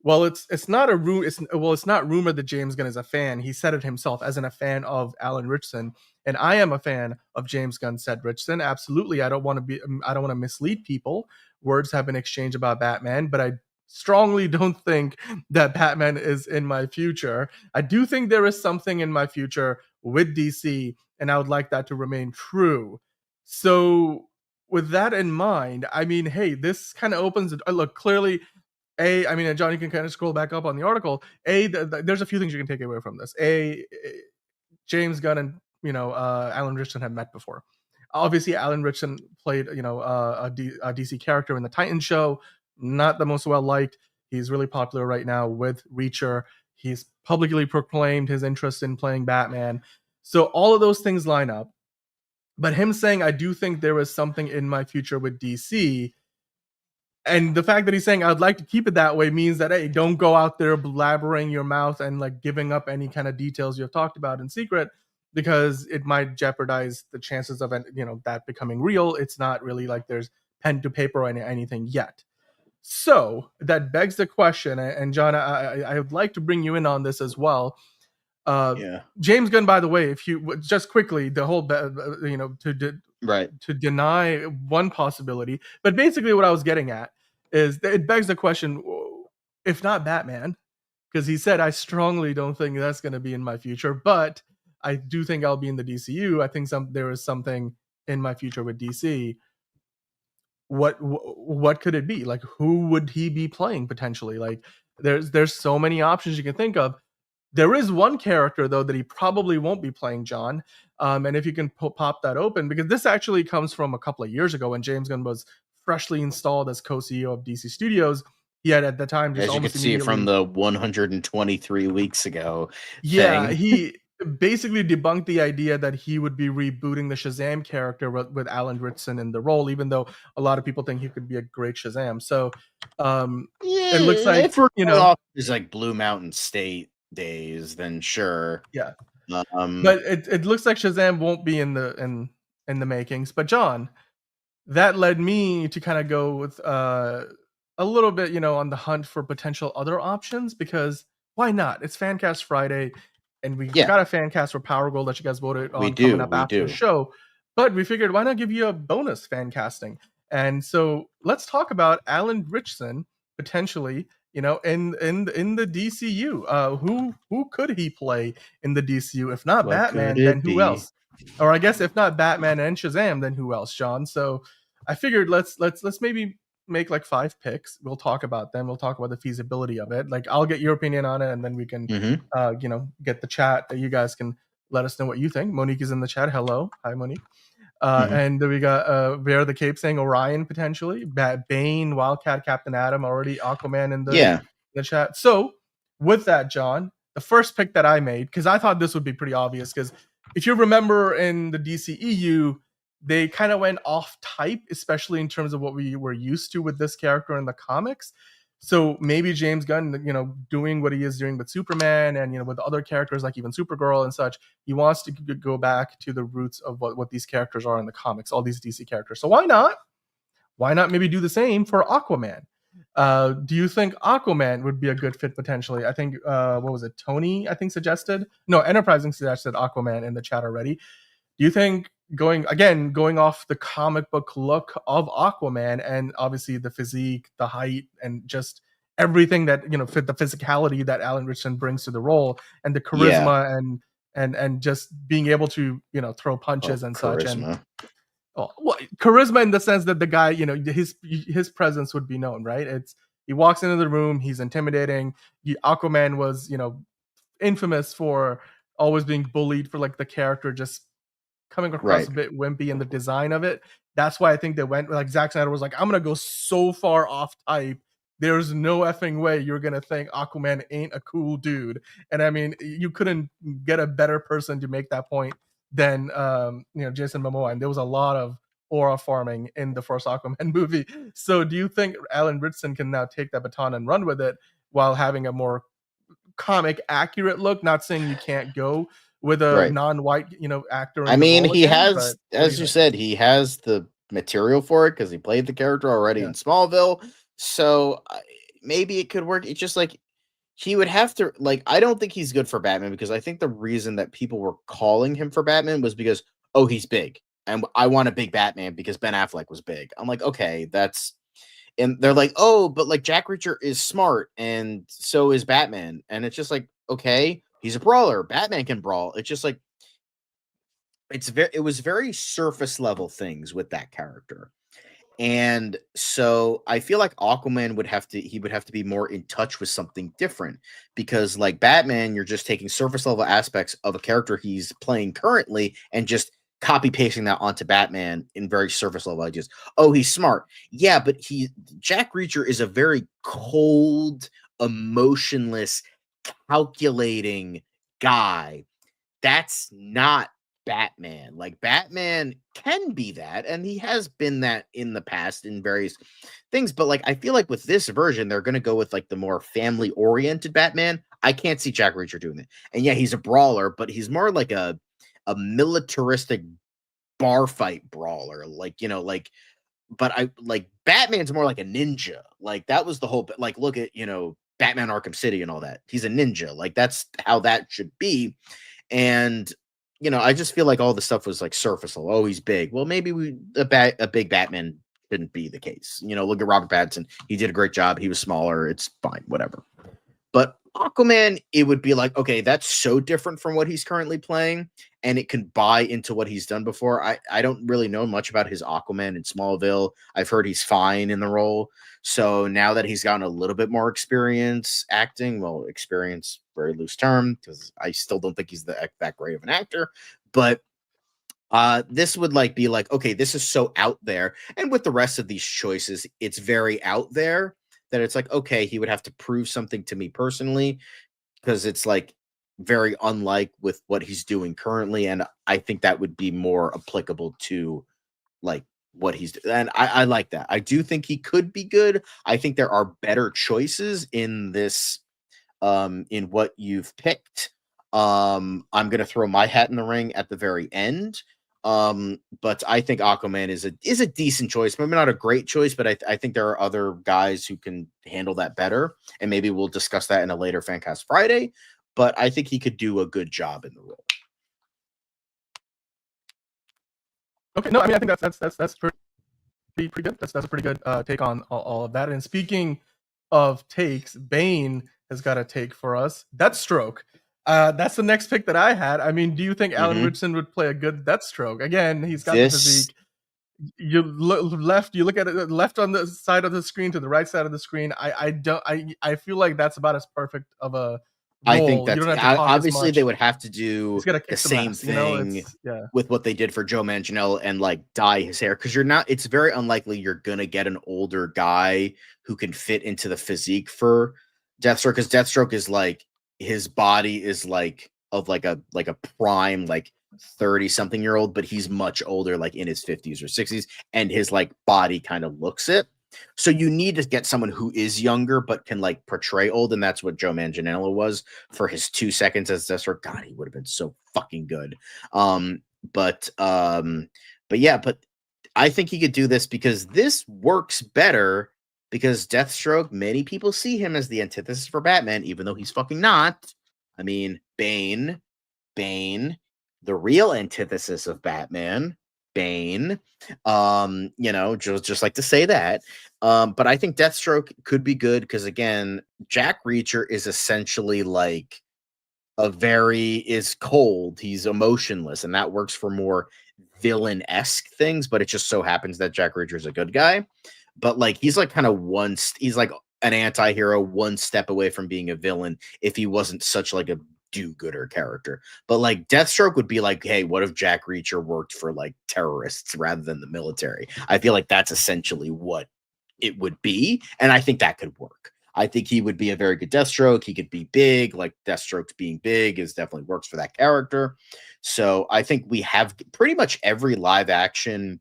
Well, it's not rumored that James Gunn is a fan. He said it himself, as in a fan of Alan Ritchson. And I am a fan of James Gunn, said Ritchson. Absolutely, I don't want to mislead people. Words have been exchanged about Batman, but I strongly don't think that Batman is in my future. I do think there is something in my future with DC, and I would like that to remain true. So with that in mind, I mean, hey, this kind of opens it. Look, clearly, and John, you can kind of scroll back up on the article. There's a few things you can take away from this. James Gunn and Alan Ritchson have met before. Obviously, Alan Ritchson played a DC character in the Titans show. Not the most well liked. He's really popular right now with Reacher. He's publicly proclaimed his interest in playing Batman. So all of those things line up. But him saying, I do think there is something in my future with DC, and the fact that he's saying I'd like to keep it that way, means that, hey, don't go out there blabbering your mouth and like giving up any kind of details you've talked about in secret, because it might jeopardize the chances of that becoming real. It's not really like there's pen to paper or anything yet. So that begs the question, and John, I would like to bring you in on this as well. James Gunn, by the way, if you just quickly, the whole to deny one possibility, but basically what I was getting at is that it begs the question, if not Batman, because he said, I strongly don't think that's going to be in my future, but I do think I'll be in the DCU. I think there is something in my future with DC. What could it be? Like, who would he be playing potentially? Like, there's so many options you can think of. There is one character, though, that he probably won't be playing, John. And if you can pop that open, because this actually comes from a couple of years ago when James Gunn was freshly installed as co-CEO of DC Studios. He had at the time, just as you can see it from the 123 weeks ago. Yeah, thing. basically debunked the idea that he would be rebooting the Shazam character with Alan Ritchson in the role, even though a lot of people think he could be a great Shazam. So it looks like, if we're you going know, off his like Blue Mountain State days, then sure. yeah. Um, But it looks like Shazam won't be in the makings. But John, that led me to kind of go with a little bit, you know, on the hunt for potential other options, because why not? It's Fancast Friday, and we Yeah. got a fan cast for Power Goal that you guys voted We on do, coming up we after the do. show. But we figured, why not give you a bonus fan casting? And so let's talk about Alan Ritchson potentially, you know, in the DCU. Who could he play in the DCU? If not What Batman, could then it who be? else? Or I guess if not Batman and Shazam, then who else, John? So I figured let's maybe make like 5 picks. We'll talk about them. We'll talk about the feasibility of it. Like, I'll get your opinion on it, and then we can Mhm. you know, get the chat that you guys can let us know what you think. Monique is in the chat. Hello. Hi, Monique. And then we got Bear the Cape saying Orion potentially, Bane, Wildcat, Captain Atom, already Aquaman in the chat. So with that, John, the first pick that I made, because I thought this would be pretty obvious, because if you remember in the DCEU, they kind of went off type, especially in terms of what we were used to with this character in the comics. So maybe James Gunn, you know, doing what he is doing with Superman and, you know, with other characters like even Supergirl and such, he wants to go back to the roots of what these characters are in the comics, all these DC characters. So why not? Why not maybe do the same for Aquaman? Do you think Aquaman would be a good fit potentially? I think, what was it? Tony, I think, suggested. No, Enterprising suggested Aquaman in the chat already. Do you think going off the comic book look of Aquaman, and obviously the physique, the height, and just everything that, you know, fit the physicality that Alan Ritchson brings to the role, and the charisma and just being able to, you know, throw punches and such, and charisma in the sense that the guy, you know, his presence would be known, right? It's, he walks into the room, he's intimidating. Aquaman was, you know, infamous for always being bullied for like the character just coming across a bit wimpy in the design of it. That's why I think they went, like, Zack Snyder was like, I'm gonna go so far off type, there's no effing way you're gonna think Aquaman ain't a cool dude. And I mean, you couldn't get a better person to make that point than you know, Jason Momoa. And there was a lot of aura farming in the first Aquaman movie. So do you think Alan Ritchson can now take that baton and run with it while having a more comic accurate look? Not saying you can't go with a non-white, you know, actor. I mean, he has, as you said, he has the material for it because he played the character already in Smallville. So maybe it could work. It's just like, he would have to, like, I don't think he's good for Batman, because I think the reason that people were calling him for Batman was because, oh, he's big, and I want a big Batman because Ben Affleck was big. I'm like, okay, that's, and they're like, oh, but like Jack Reacher is smart, and so is Batman. And it's just like, okay, he's a brawler. Batman can brawl. It's just like, it was very surface level things with that character. And so I feel like Aquaman would have to be more in touch with something different, because like Batman, you're just taking surface level aspects of a character he's playing currently and just copy pasting that onto Batman in very surface level ideas. Oh, he's smart. Yeah, but Jack Reacher is a very cold, emotionless, calculating guy. That's not Batman. Like, Batman can be that, and he has been that in the past in various things, but like, I feel like with this version they're going to go with like the more family oriented Batman. I can't see Jack Reacher doing that. And yeah, he's a brawler, but he's more like a militaristic bar fight brawler, like, you know, like, but I like Batman's more like a ninja. Like, that was the whole, like, look at, you know, Batman Arkham City and all that. He's a ninja. Like, that's how that should be. And you know, I just feel like all the stuff was like surface level. Oh, he's big. Well, maybe a big Batman shouldn't be the case. You know, look at Robert Pattinson. He did a great job. He was smaller. It's fine, whatever. But Aquaman, it would be like, okay, that's so different from what he's currently playing, and it can buy into what he's done before. I don't really know much about his Aquaman in Smallville. I've heard he's fine in the role. So now that he's gotten a little bit more experience acting, well, experience, very loose term, because I still don't think he's that great of an actor, but this would like be like, okay, this is so out there. And with the rest of these choices, it's very out there that it's like, okay, he would have to prove something to me personally, because it's like, very unlike with what he's doing currently, and I think that would be more applicable to like what he's doing. And I like that. I do think he could be good. I think there are better choices in this, in what you've picked. I'm gonna throw my hat in the ring at the very end. But I think Aquaman is a decent choice. Maybe not a great choice, but I think there are other guys who can handle that better. And maybe we'll discuss that in a later Fancast Friday. But I think he could do a good job in the role. Okay, no, I mean I think that's pretty good. That's a pretty good take on all of that. And speaking of takes, Bane has got a take for us. Deathstroke. That's the next pick that I had. I mean, do you think Alan Ritchson would play a good Deathstroke? Again, he's got the physique. You look at it left on the side of the screen to the right side of the screen. I feel like that's about as perfect of a role. I think that's you don't have to talk obviously as they much. would have to do He's gotta kick the some same ass, you know? thing It's- yeah. with what they did for Joe Manganiello and like dye his hair, because it's very unlikely you're gonna get an older guy who can fit into the physique for Deathstroke, because Deathstroke is like his body is like of like a prime like 30-something-year-old, but he's much older, like in his 50s or 60s, and his like body kind of looks it. So you need to get someone who is younger but can like portray old, and that's what Joe Manganiello was for his 2 seconds as Deathstroke. God, he would have been so fucking good. But yeah, but I think he could do this because this works better because Deathstroke, many people see him as the antithesis for Batman, even though he's fucking not. I mean, Bane, the real antithesis of Batman. Bane, just like to say that. But I think Deathstroke could be good because again, Jack Reacher is essentially like is cold, he's emotionless, and that works for more villain-esque things, but it just so happens that Jack Reacher is a good guy. But like he's like kind of he's like an anti-hero one step away from being a villain if he wasn't such like a do-gooder character. But like Deathstroke would be like, hey, what if Jack Reacher worked for like terrorists rather than the military? I feel like that's essentially what it would be, and I think that could work. I think he would be a very good Deathstroke. He could be big, like Deathstroke being big is definitely works for that character. So I think we have pretty much every live action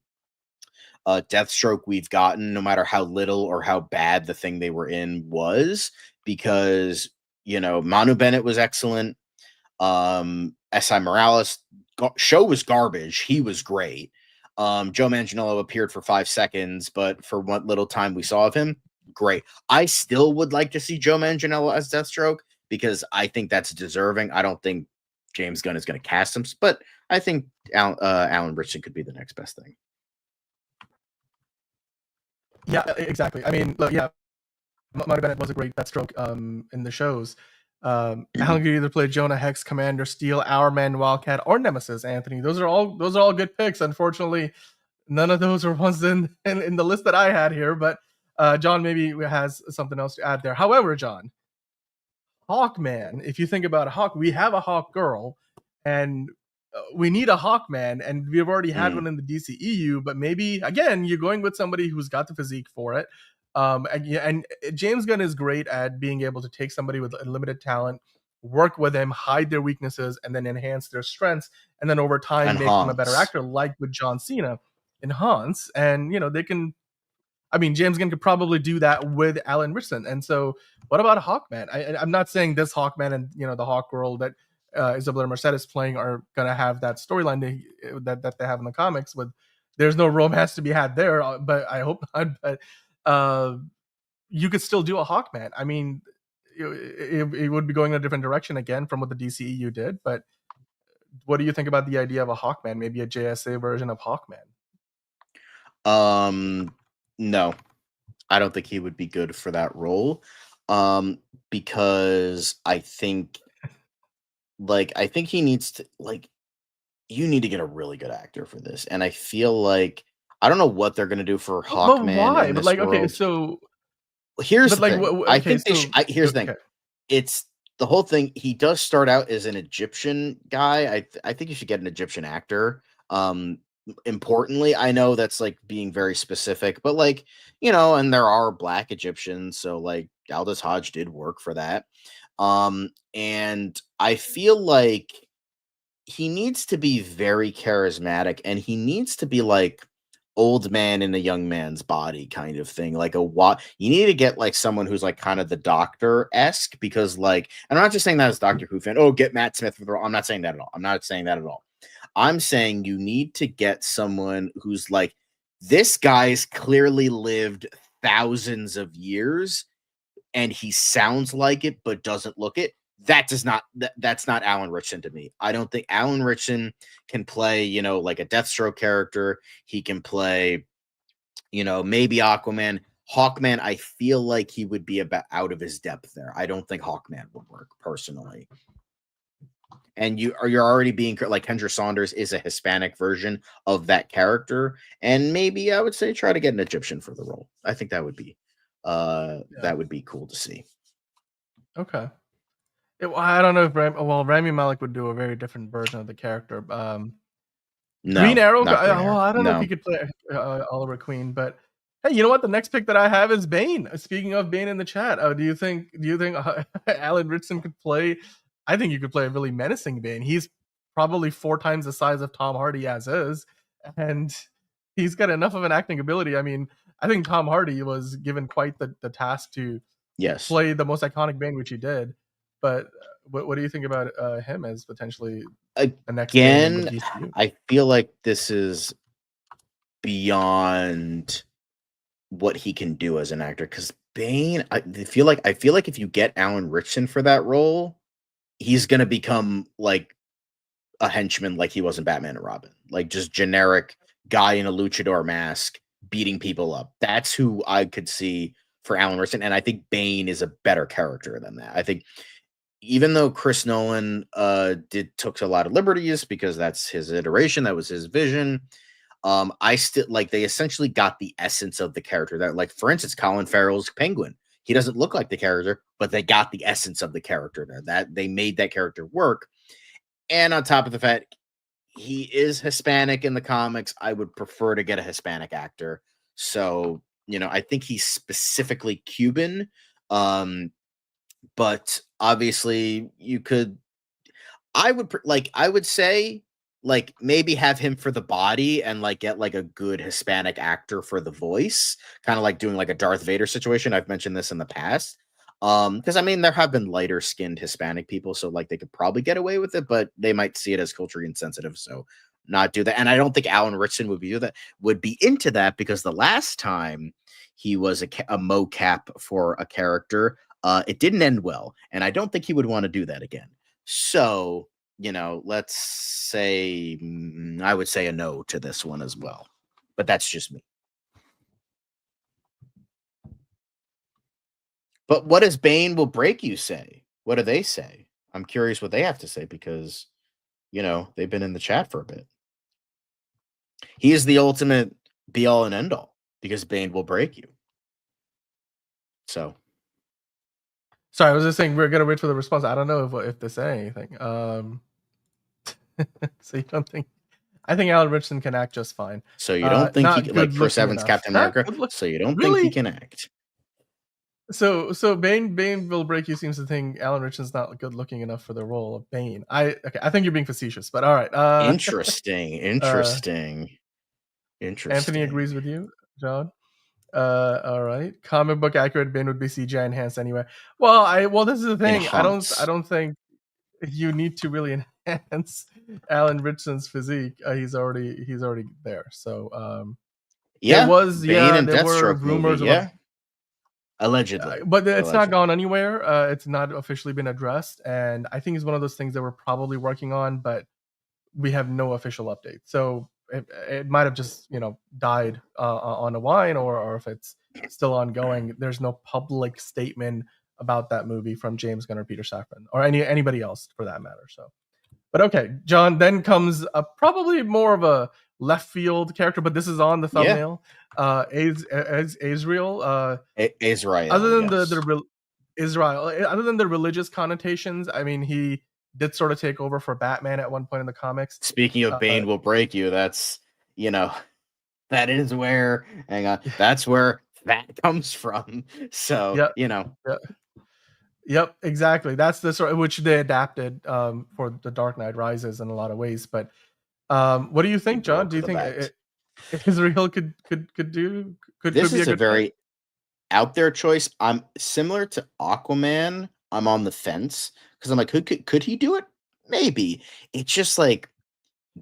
Deathstroke we've gotten, no matter how little or how bad the thing they were in was, because Manu Bennett was excellent. S.I. Morales show was garbage. He was great. Joe Manganiello appeared for 5 seconds, but for what little time we saw of him, great. I still would like to see Joe Manganiello as Deathstroke because I think that's deserving. I don't think James Gunn is going to cast him, but I think Alan Ritchson could be the next best thing. Yeah, exactly. I mean, look, yeah, Manu Bennett was a great Deathstroke in the shows. Alan could either play Jonah Hex, Commander Steel, Hourman, Wildcat, or Nemesis. Anthony, those are all good picks. Unfortunately, none of those are ones in the list that I had here. But John maybe has something else to add there. However, John, Hawkman. If you think about Hawk, we have a Hawk Girl, and we need a Hawkman, and we've already had one in the DCEU. But maybe again, you're going with somebody who's got the physique for it. And James Gunn is great at being able to take somebody with limited talent, work with them, hide their weaknesses, and then enhance their strengths, and then over time make them a better actor, like with John Cena in Hans. And they can. I mean, James Gunn could probably do that with Alan Ritchson. And so, what about Hawkman? I'm not saying this Hawkman and the Hawk Girl that Isabella Merced is playing are gonna have that storyline that they have in the comics. With there's no romance to be had there, but I hope not. But you could still do a Hawkman. I mean, it would be going in a different direction again from what the DCEU did. But what do you think about the idea of a Hawkman? Maybe a JSA version of Hawkman? No, I don't think he would be good for that role. Because I think he needs to you need to get a really good actor for this. And I feel like I don't know what they're gonna do for Hawkman. Why? In this But world. okay, so here's the thing. I think here's the thing. Okay. It's the whole thing. He does start out as an Egyptian guy. I think you should get an Egyptian actor. Importantly, I know that's like being very specific, but and there are Black Egyptians, so like Aldous Hodge did work for that. And I feel like he needs to be very charismatic, and he needs to be like old man in a young man's body kind of thing. Like you need to get like someone who's like kind of the Doctor-esque, because like, and I'm not just saying that as Doctor Who fan. Oh, get Matt Smith for the role. I'm not saying that at all. I'm not saying that at all. I'm saying you need to get someone who's like, this guy's clearly lived thousands of years and he sounds like it but doesn't look it. That's not Alan Ritchson to me. I don't think Alan Ritchson can play, like a Deathstroke character. He can play, maybe Aquaman. Hawkman, I feel like he would be about out of his depth there. I don't think Hawkman would work personally. And you're already being like, Kendra Saunders is a Hispanic version of that character, and maybe I would say try to get an Egyptian for the role. I think that would be that would be cool to see. Okay. I don't know if Rami Malek would do a very different version of the character. Green Arrow. I don't know if he could play Oliver Queen, but hey, you know what? The next pick that I have is Bane. Speaking of Bane in the chat, do you think Alan Ritchson could play? I think you could play a really menacing Bane. He's probably 4 times the size of Tom Hardy as is, and he's got enough of an acting ability. I mean, I think Tom Hardy was given quite the task to play the most iconic Bane, which he did. But what do you think about him as potentially the next Bane in the DCU? I feel like this is beyond what he can do as an actor, because Bane, I feel like if you get Alan Ritchson for that role, he's gonna become like a henchman, like he was in Batman and Robin, like just generic guy in a luchador mask beating people up. That's who I could see for Alan Ritchson, and I think Bane is a better character than that. I think even though Chris Nolan took a lot of liberties because that's his iteration, that was his vision. I still like, they essentially got the essence of the character. That, like, for instance, Colin Farrell's Penguin. He doesn't look like the character, but they got the essence of the character there. That they made that character work. And on top of the fact he is Hispanic in the comics, I would prefer to get a Hispanic actor. So, I think he's specifically Cuban. But obviously you could, I would say, like, maybe have him for the body and like get like a good Hispanic actor for the voice, kind of like doing like a Darth Vader situation. I've mentioned this in the past. Because I mean, there have been lighter skinned Hispanic people, so like they could probably get away with it, but they might see it as culturally insensitive, so not do that. And I don't think Alan Ritchson would be into that, because the last time he was a mocap for a character, it didn't end well, and I don't think he would want to do that again. So, let's say I would say a no to this one as well, but that's just me. But what does Bane will break you say? What do they say? I'm curious what they have to say, because, they've been in the chat for a bit. He is the ultimate be all and end all, because Bane will break you. So. Sorry, I was just saying we're gonna wait for the response. I don't know if they say anything. So you don't think? I think Alan Ritchson can act just fine. So you don't think he can, like Chris Evans, Captain America? So you don't think he can act? So Bane will break you seems to think Alan Ritchson's not good looking enough for the role of Bane. I think you're being facetious, but all right. Interesting. Anthony agrees with you, John. All right. Comic book accurate Bane would be CGI enhanced anyway. Well, this is the thing. I don't think you need to really enhance Alan Ritchson's physique. He's already there. So there were Deathstroke rumors movie, allegedly, but it's not gone anywhere. It's not officially been addressed, and I think it's one of those things that we're probably working on, but we have no official update. So it might have just died on a vine, or if it's still ongoing, there's no public statement about that movie from James Gunn or Peter Safran or anybody else for that matter. So, but okay, John. Then comes probably more of a left field character, but this is on the thumbnail. Azrael. Other than Israel, other than the religious connotations, I mean, he did sort of take over for Batman at one point in the comics. Speaking of Bane will break you, that's that is where that's where that comes from. So Yep, exactly. That's the sort of which they adapted for the Dark Knight Rises in a lot of ways. But what do you think, John? Do you think Israel could This be a is a good fit? very out there choice. I'm similar to Aquaman. I'm on the fence because I'm like, could he do it? Maybe. It's just like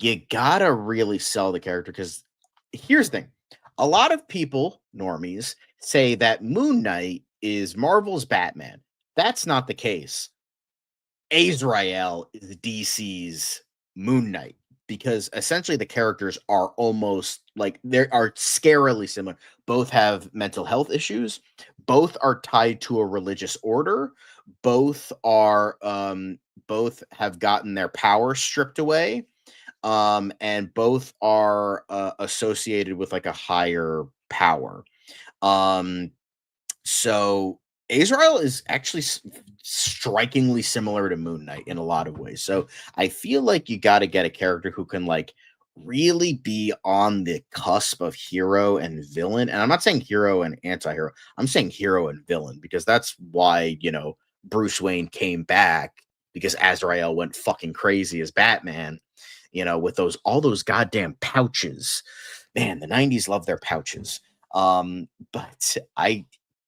you gotta really sell the character because here's the thing. A lot of people, normies, say that Moon Knight is Marvel's Batman. That's not the case. Azrael is DC's Moon Knight because essentially the characters are almost like they are scarily similar. Both have mental health issues, both are tied to a religious order, both are both have gotten their power stripped away, and both are associated with like a higher power. Um, so Azrael is actually strikingly similar to Moon Knight in a lot of ways. So I feel like you got to get a character who can like really be on the cusp of hero and villain. And I'm not saying hero and anti-hero. I'm saying hero and villain because that's why, Bruce Wayne came back because Azrael went fucking crazy as Batman, with all those goddamn pouches. Man, the 90s love their pouches. But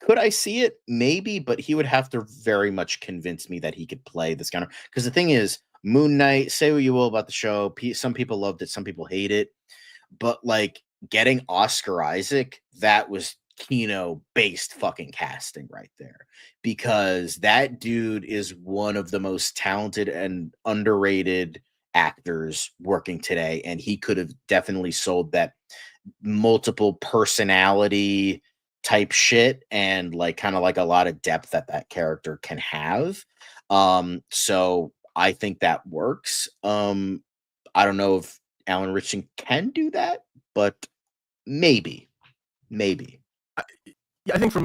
could I see it? Maybe, but he would have to very much convince me that he could play this kind of. Because the thing is, Moon Knight. Say what you will about the show. Some people loved it, some people hate it. But like getting Oscar Isaac, that was Kino-based fucking casting right there. Because that dude is one of the most talented and underrated actors working today, and he could have definitely sold that multiple personality type shit and like kind of like a lot of depth that character can have. So I think that works. I don't know if Alan Ritchson can do that, but maybe. Yeah, I think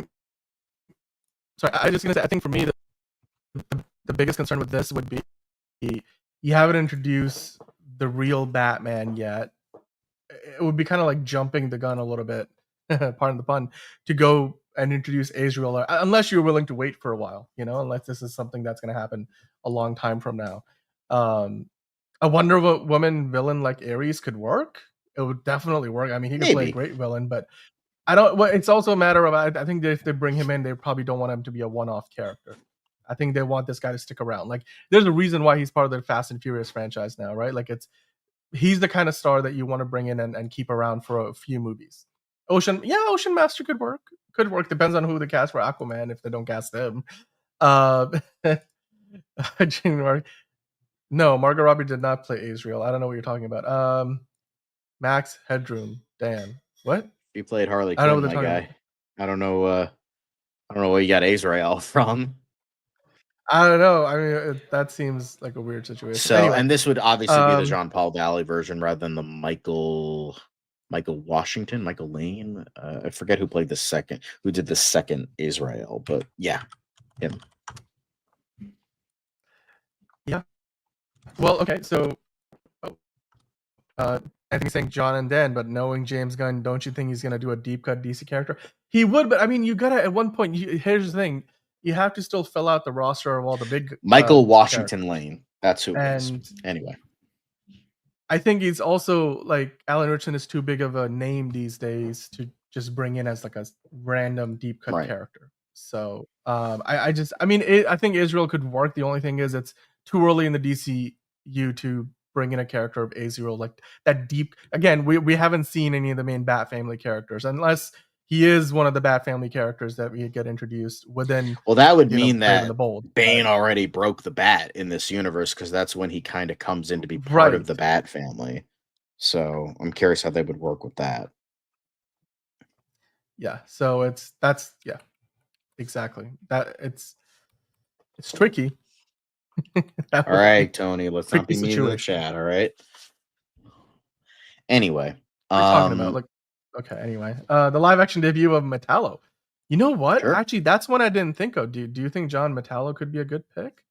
I just gonna say I think for me the biggest concern with this would be you haven't introduced the real Batman yet. It would be kind of like jumping the gun a little bit, pardon the pun, to go and introduce Azrael, unless you're willing to wait for a while, unless this is something that's going to happen a long time from now. A Wonder Woman villain like Ares could work. It would definitely work. I mean, he could play a great villain, but I don't. Well, it's also a matter of I think that if they bring him in, they probably don't want him to be a one-off character. I think they want this guy to stick around. Like, there's a reason why he's part of the Fast and Furious franchise now, right? Like, he's the kind of star that you want to bring in and keep around for a few movies. Ocean Master could work. Depends on who they cast for Aquaman. If they don't cast him, no, Margot Robbie did not play Azrael. I don't know what you're talking about. Max Headroom, Dan. What? He played Harley Quinn, my guy. I don't know where you got Azrael from. I don't know. I mean, that seems like a weird situation. So, anyway, and this would obviously be the Jean Paul Valley version rather than the Michael Washington, Michael Lane. I forget who did the second Azrael, but yeah, him. Yeah. Well, okay. So, I think he's saying John and Dan, but knowing James Gunn, don't you think he's going to do a deep cut DC character? He would, but I mean, you gotta at one point. Here's the thing: you have to still fill out the roster of all the big Michael Washington Lane. That's who it is. Anyway, I think he's also like Alan Ritchson is too big of a name these days to just bring in as like a random deep cut character. So I think Israel could work. The only thing is it's too early in the DCU to bring in a character of Azrael like that deep. Again, we haven't seen any of the main Bat family characters unless he is one of the Bat family characters that we get introduced within. Well, that would mean that Bane already broke the Bat in this universe because that's when he kind of comes in to be part of the Bat family. So I'm curious how they would work with that. Yeah. So exactly. That it's tricky. All right, Tony. Let's not be mean in the chat. All right. Anyway, we're talking about okay. Anyway, the live action debut of Metallo. You know what? Sure. Actually, that's one I didn't think of. Do you think John Metallo could be a good pick?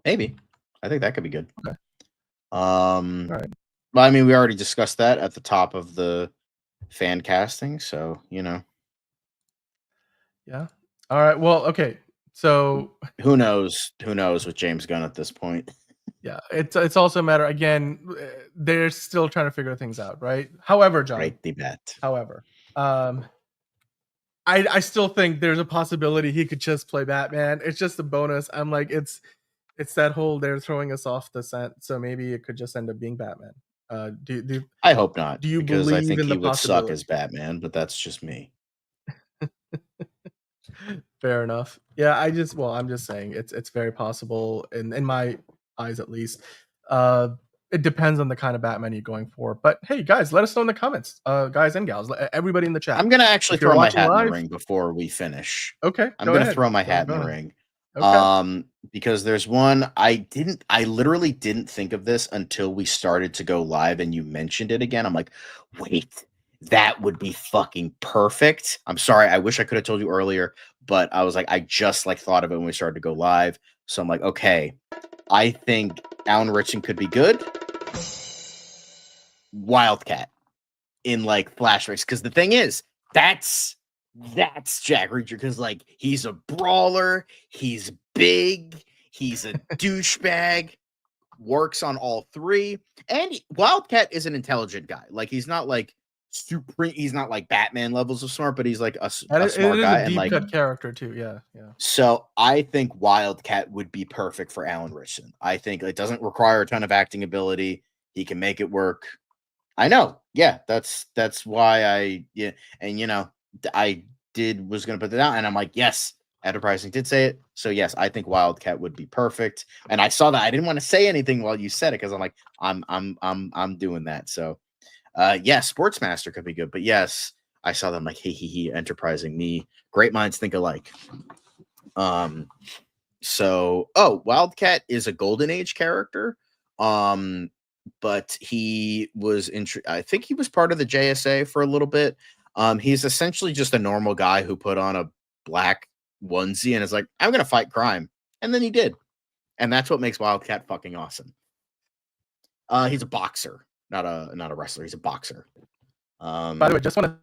Maybe. I think that could be good. Okay. All right. Well, I mean, we already discussed that at the top of the fan casting, so Yeah. All right. Well, okay. So who knows? Who knows with James Gunn at this point? yeah, it's also a matter, again, they're still trying to figure things out, right? However, John. Right, the bet. However, I still think there's a possibility he could just play Batman. It's just a bonus. I'm like, it's that whole they're throwing us off the scent, so maybe it could just end up being Batman. I hope not. Do you because believe I think in he the would suck possibility? as Batman, but that's just me. Fair enough. Yeah, I'm just saying it's very possible in my eyes, at least. It depends on the kind of Batman you're going for. But hey, guys, let us know in the comments, guys and gals, everybody in the chat. I'm gonna actually If you're throw my watching hat in live- the ring before we finish. Okay, I'm go gonna ahead. throw my Go hat in the ahead. ring. Okay. Because there's one I literally didn't think of this until we started to go live and you mentioned it again. I'm like, wait, that would be fucking perfect. I'm sorry, I wish I could have told you earlier, but I was like, I just thought of it when we started to go live. So I'm like, okay, I think Alan Ritchson could be good. Wildcat in flashbacks, because the thing is, that's Jack Reacher, because he's a brawler, he's big, he's a douchebag, works on all three, and Wildcat is an intelligent guy. He's not he's not Batman levels of smart, but he's a smart guy, a deep cut character too. Yeah. So I think Wildcat would be perfect for Alan Ritchson. I think it doesn't require a ton of acting ability. He can make it work. I know. Yeah, that's why I was gonna put that out, and I'm like, yes, Enterprising did say it. So yes, I think Wildcat would be perfect. And I saw that. I didn't want to say anything while you said it, because I'm like, I'm doing that. So yeah, Sportsmaster could be good. But yes, I saw them he, Enterprising, me. Great minds think alike. So Wildcat is a Golden Age character. But he was I think he was part of the JSA for a little bit. He's essentially just a normal guy who put on a black onesie and is like, I'm gonna fight crime, and then he did, and that's what makes Wildcat fucking awesome. He's a boxer, not a wrestler. He's a boxer. By the way, just want to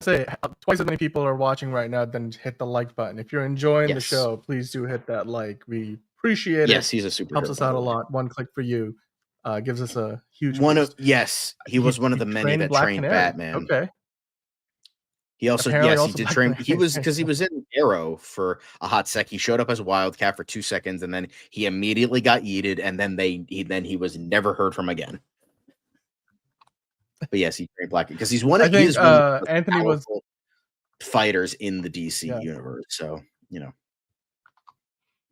say, twice as many people are watching right now, then hit the like button. If you're enjoying the show, please do hit that like. We appreciate it. Yes, he's a super helps us out a lot. One click for you. Gives us a huge he was one of the many that trained Batman. Okay. He also he did train. He was in Arrow for a hot sec. He showed up as Wildcat for 2 seconds, and then he immediately got yeeted, and then he was never heard from again. But yes, he trained Black because he's one of the Anthony was fighters in the DC universe. So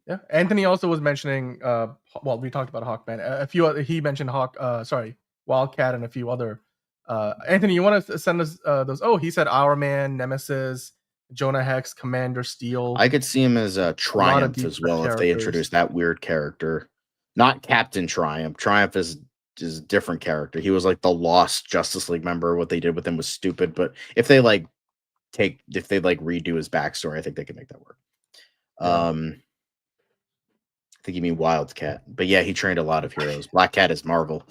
Yeah, Anthony also was mentioning. We talked about Hawkman. A few other, he mentioned Wildcat, and a few other. Anthony, you want to send us those? Oh, he said Hourman, Nemesis, Jonah Hex, Commander Steel. I could see him as a Triumph as well if they introduced that weird character. Not Captain Triumph. Triumph is a different character. He was the Lost Justice League member. What they did with him was stupid, but if they redo his backstory, I think they can make that work. I think you mean Wildcat, but yeah, he trained a lot of heroes. Black Cat is Marvel,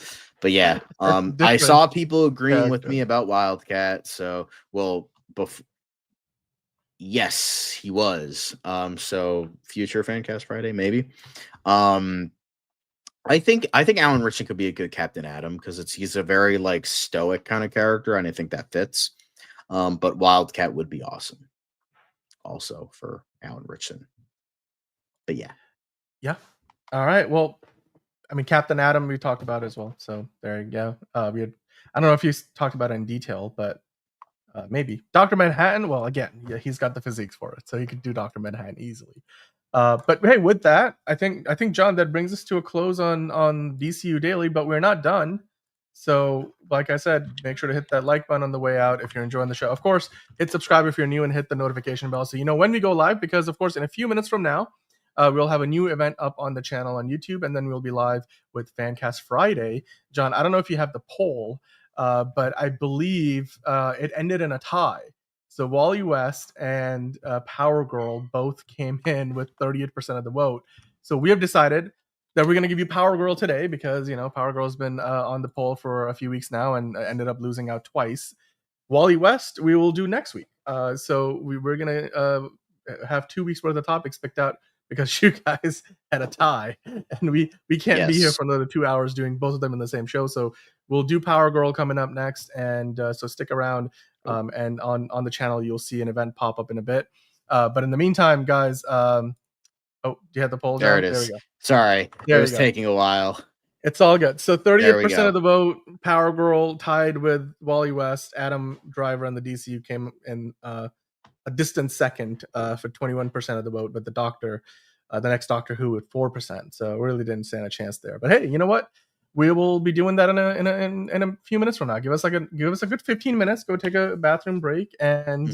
but yeah, I saw people agreeing with me about Wildcat. So, yes, he was. So future Fancast Friday, maybe. I think Alan Ritchson could be a good Captain Atom because he's a very stoic kind of character, and I think that fits. But Wildcat would be awesome, also for Alan Ritchson. But yeah. Yeah. All right. Well, I mean, Captain Atom we talked about as well. So there you go. I don't know if you talked about it in detail, but maybe Dr. Manhattan. Well, again, yeah, he's got the physiques for it, so he could do Dr. Manhattan easily. But hey, with that, I think John, that brings us to a close on DCU Daily. But we're not done. So, like I said, make sure to hit that like button on the way out if you're enjoying the show. Of course, hit subscribe if you're new and hit the notification bell so you know when we go live. Because of course, in a few minutes from now. We'll have a new event up on the channel on YouTube, and then we'll be live with Fancast Friday. John, I don't know if you have the poll, but I believe it ended in a tie. So Wally West and Power Girl both came in with 38% of the vote. So we have decided that we're going to give you Power Girl today because, Power Girl's been on the poll for a few weeks now and ended up losing out twice. Wally West, we will do next week. So we're going to... have 2 weeks worth of topics picked out because you guys had a tie, and we can't be here for another 2 hours doing both of them in the same show. So we'll do Power Girl coming up next, and so stick around. And on the channel, you'll see an event pop up in a bit. But in the meantime, guys, oh, do you have the poll? There down? it is. There we go. Sorry, There it was taking a while. It's all good. So There we 38% go. of the vote, Power Girl tied with Wally West. Adam Driver and the DCU came in a distant second for 21% of the vote, but the next Doctor Who with 4%. So really didn't stand a chance there. But hey, you know what? We will be doing that in a few minutes from now. Give us a good 15 minutes. Go take a bathroom break and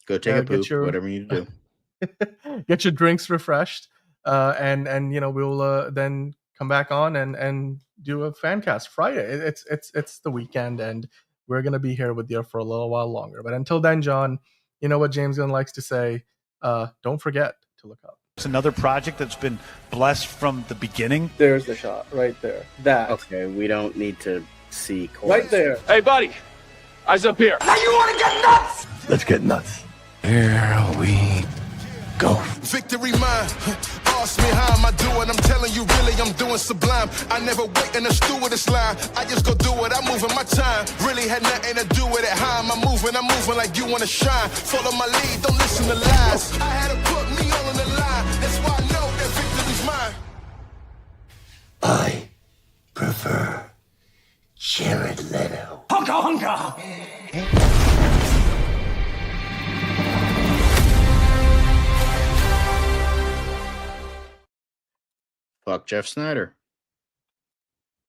Go take a poop, whatever you need to do. Get your drinks refreshed, and we'll then come back on and do a fan cast Friday. It's the weekend, and we're gonna be here with you for a little while longer. But until then, John, you know what James Gunn likes to say: don't forget to look up. It's another project that's been blessed from the beginning. There's the shot right there. That okay. We don't need to see right there. Hey, buddy, eyes up here. Now you want to get nuts? Let's get nuts. Here we go. Victory mine. Ask me how am I doing? I'm telling you, really, I'm doing sublime. I never wait in a stewardess line. I just go do it. I'm moving my time. Really had nothing to do with it. How am I moving? I'm moving like you wanna shine. Follow my lead. Don't listen to lies. I had to put me all on the line. That's why I know that victory's mine. I prefer Jared Leto. Hunka hunka. Fuck Jeff Snyder.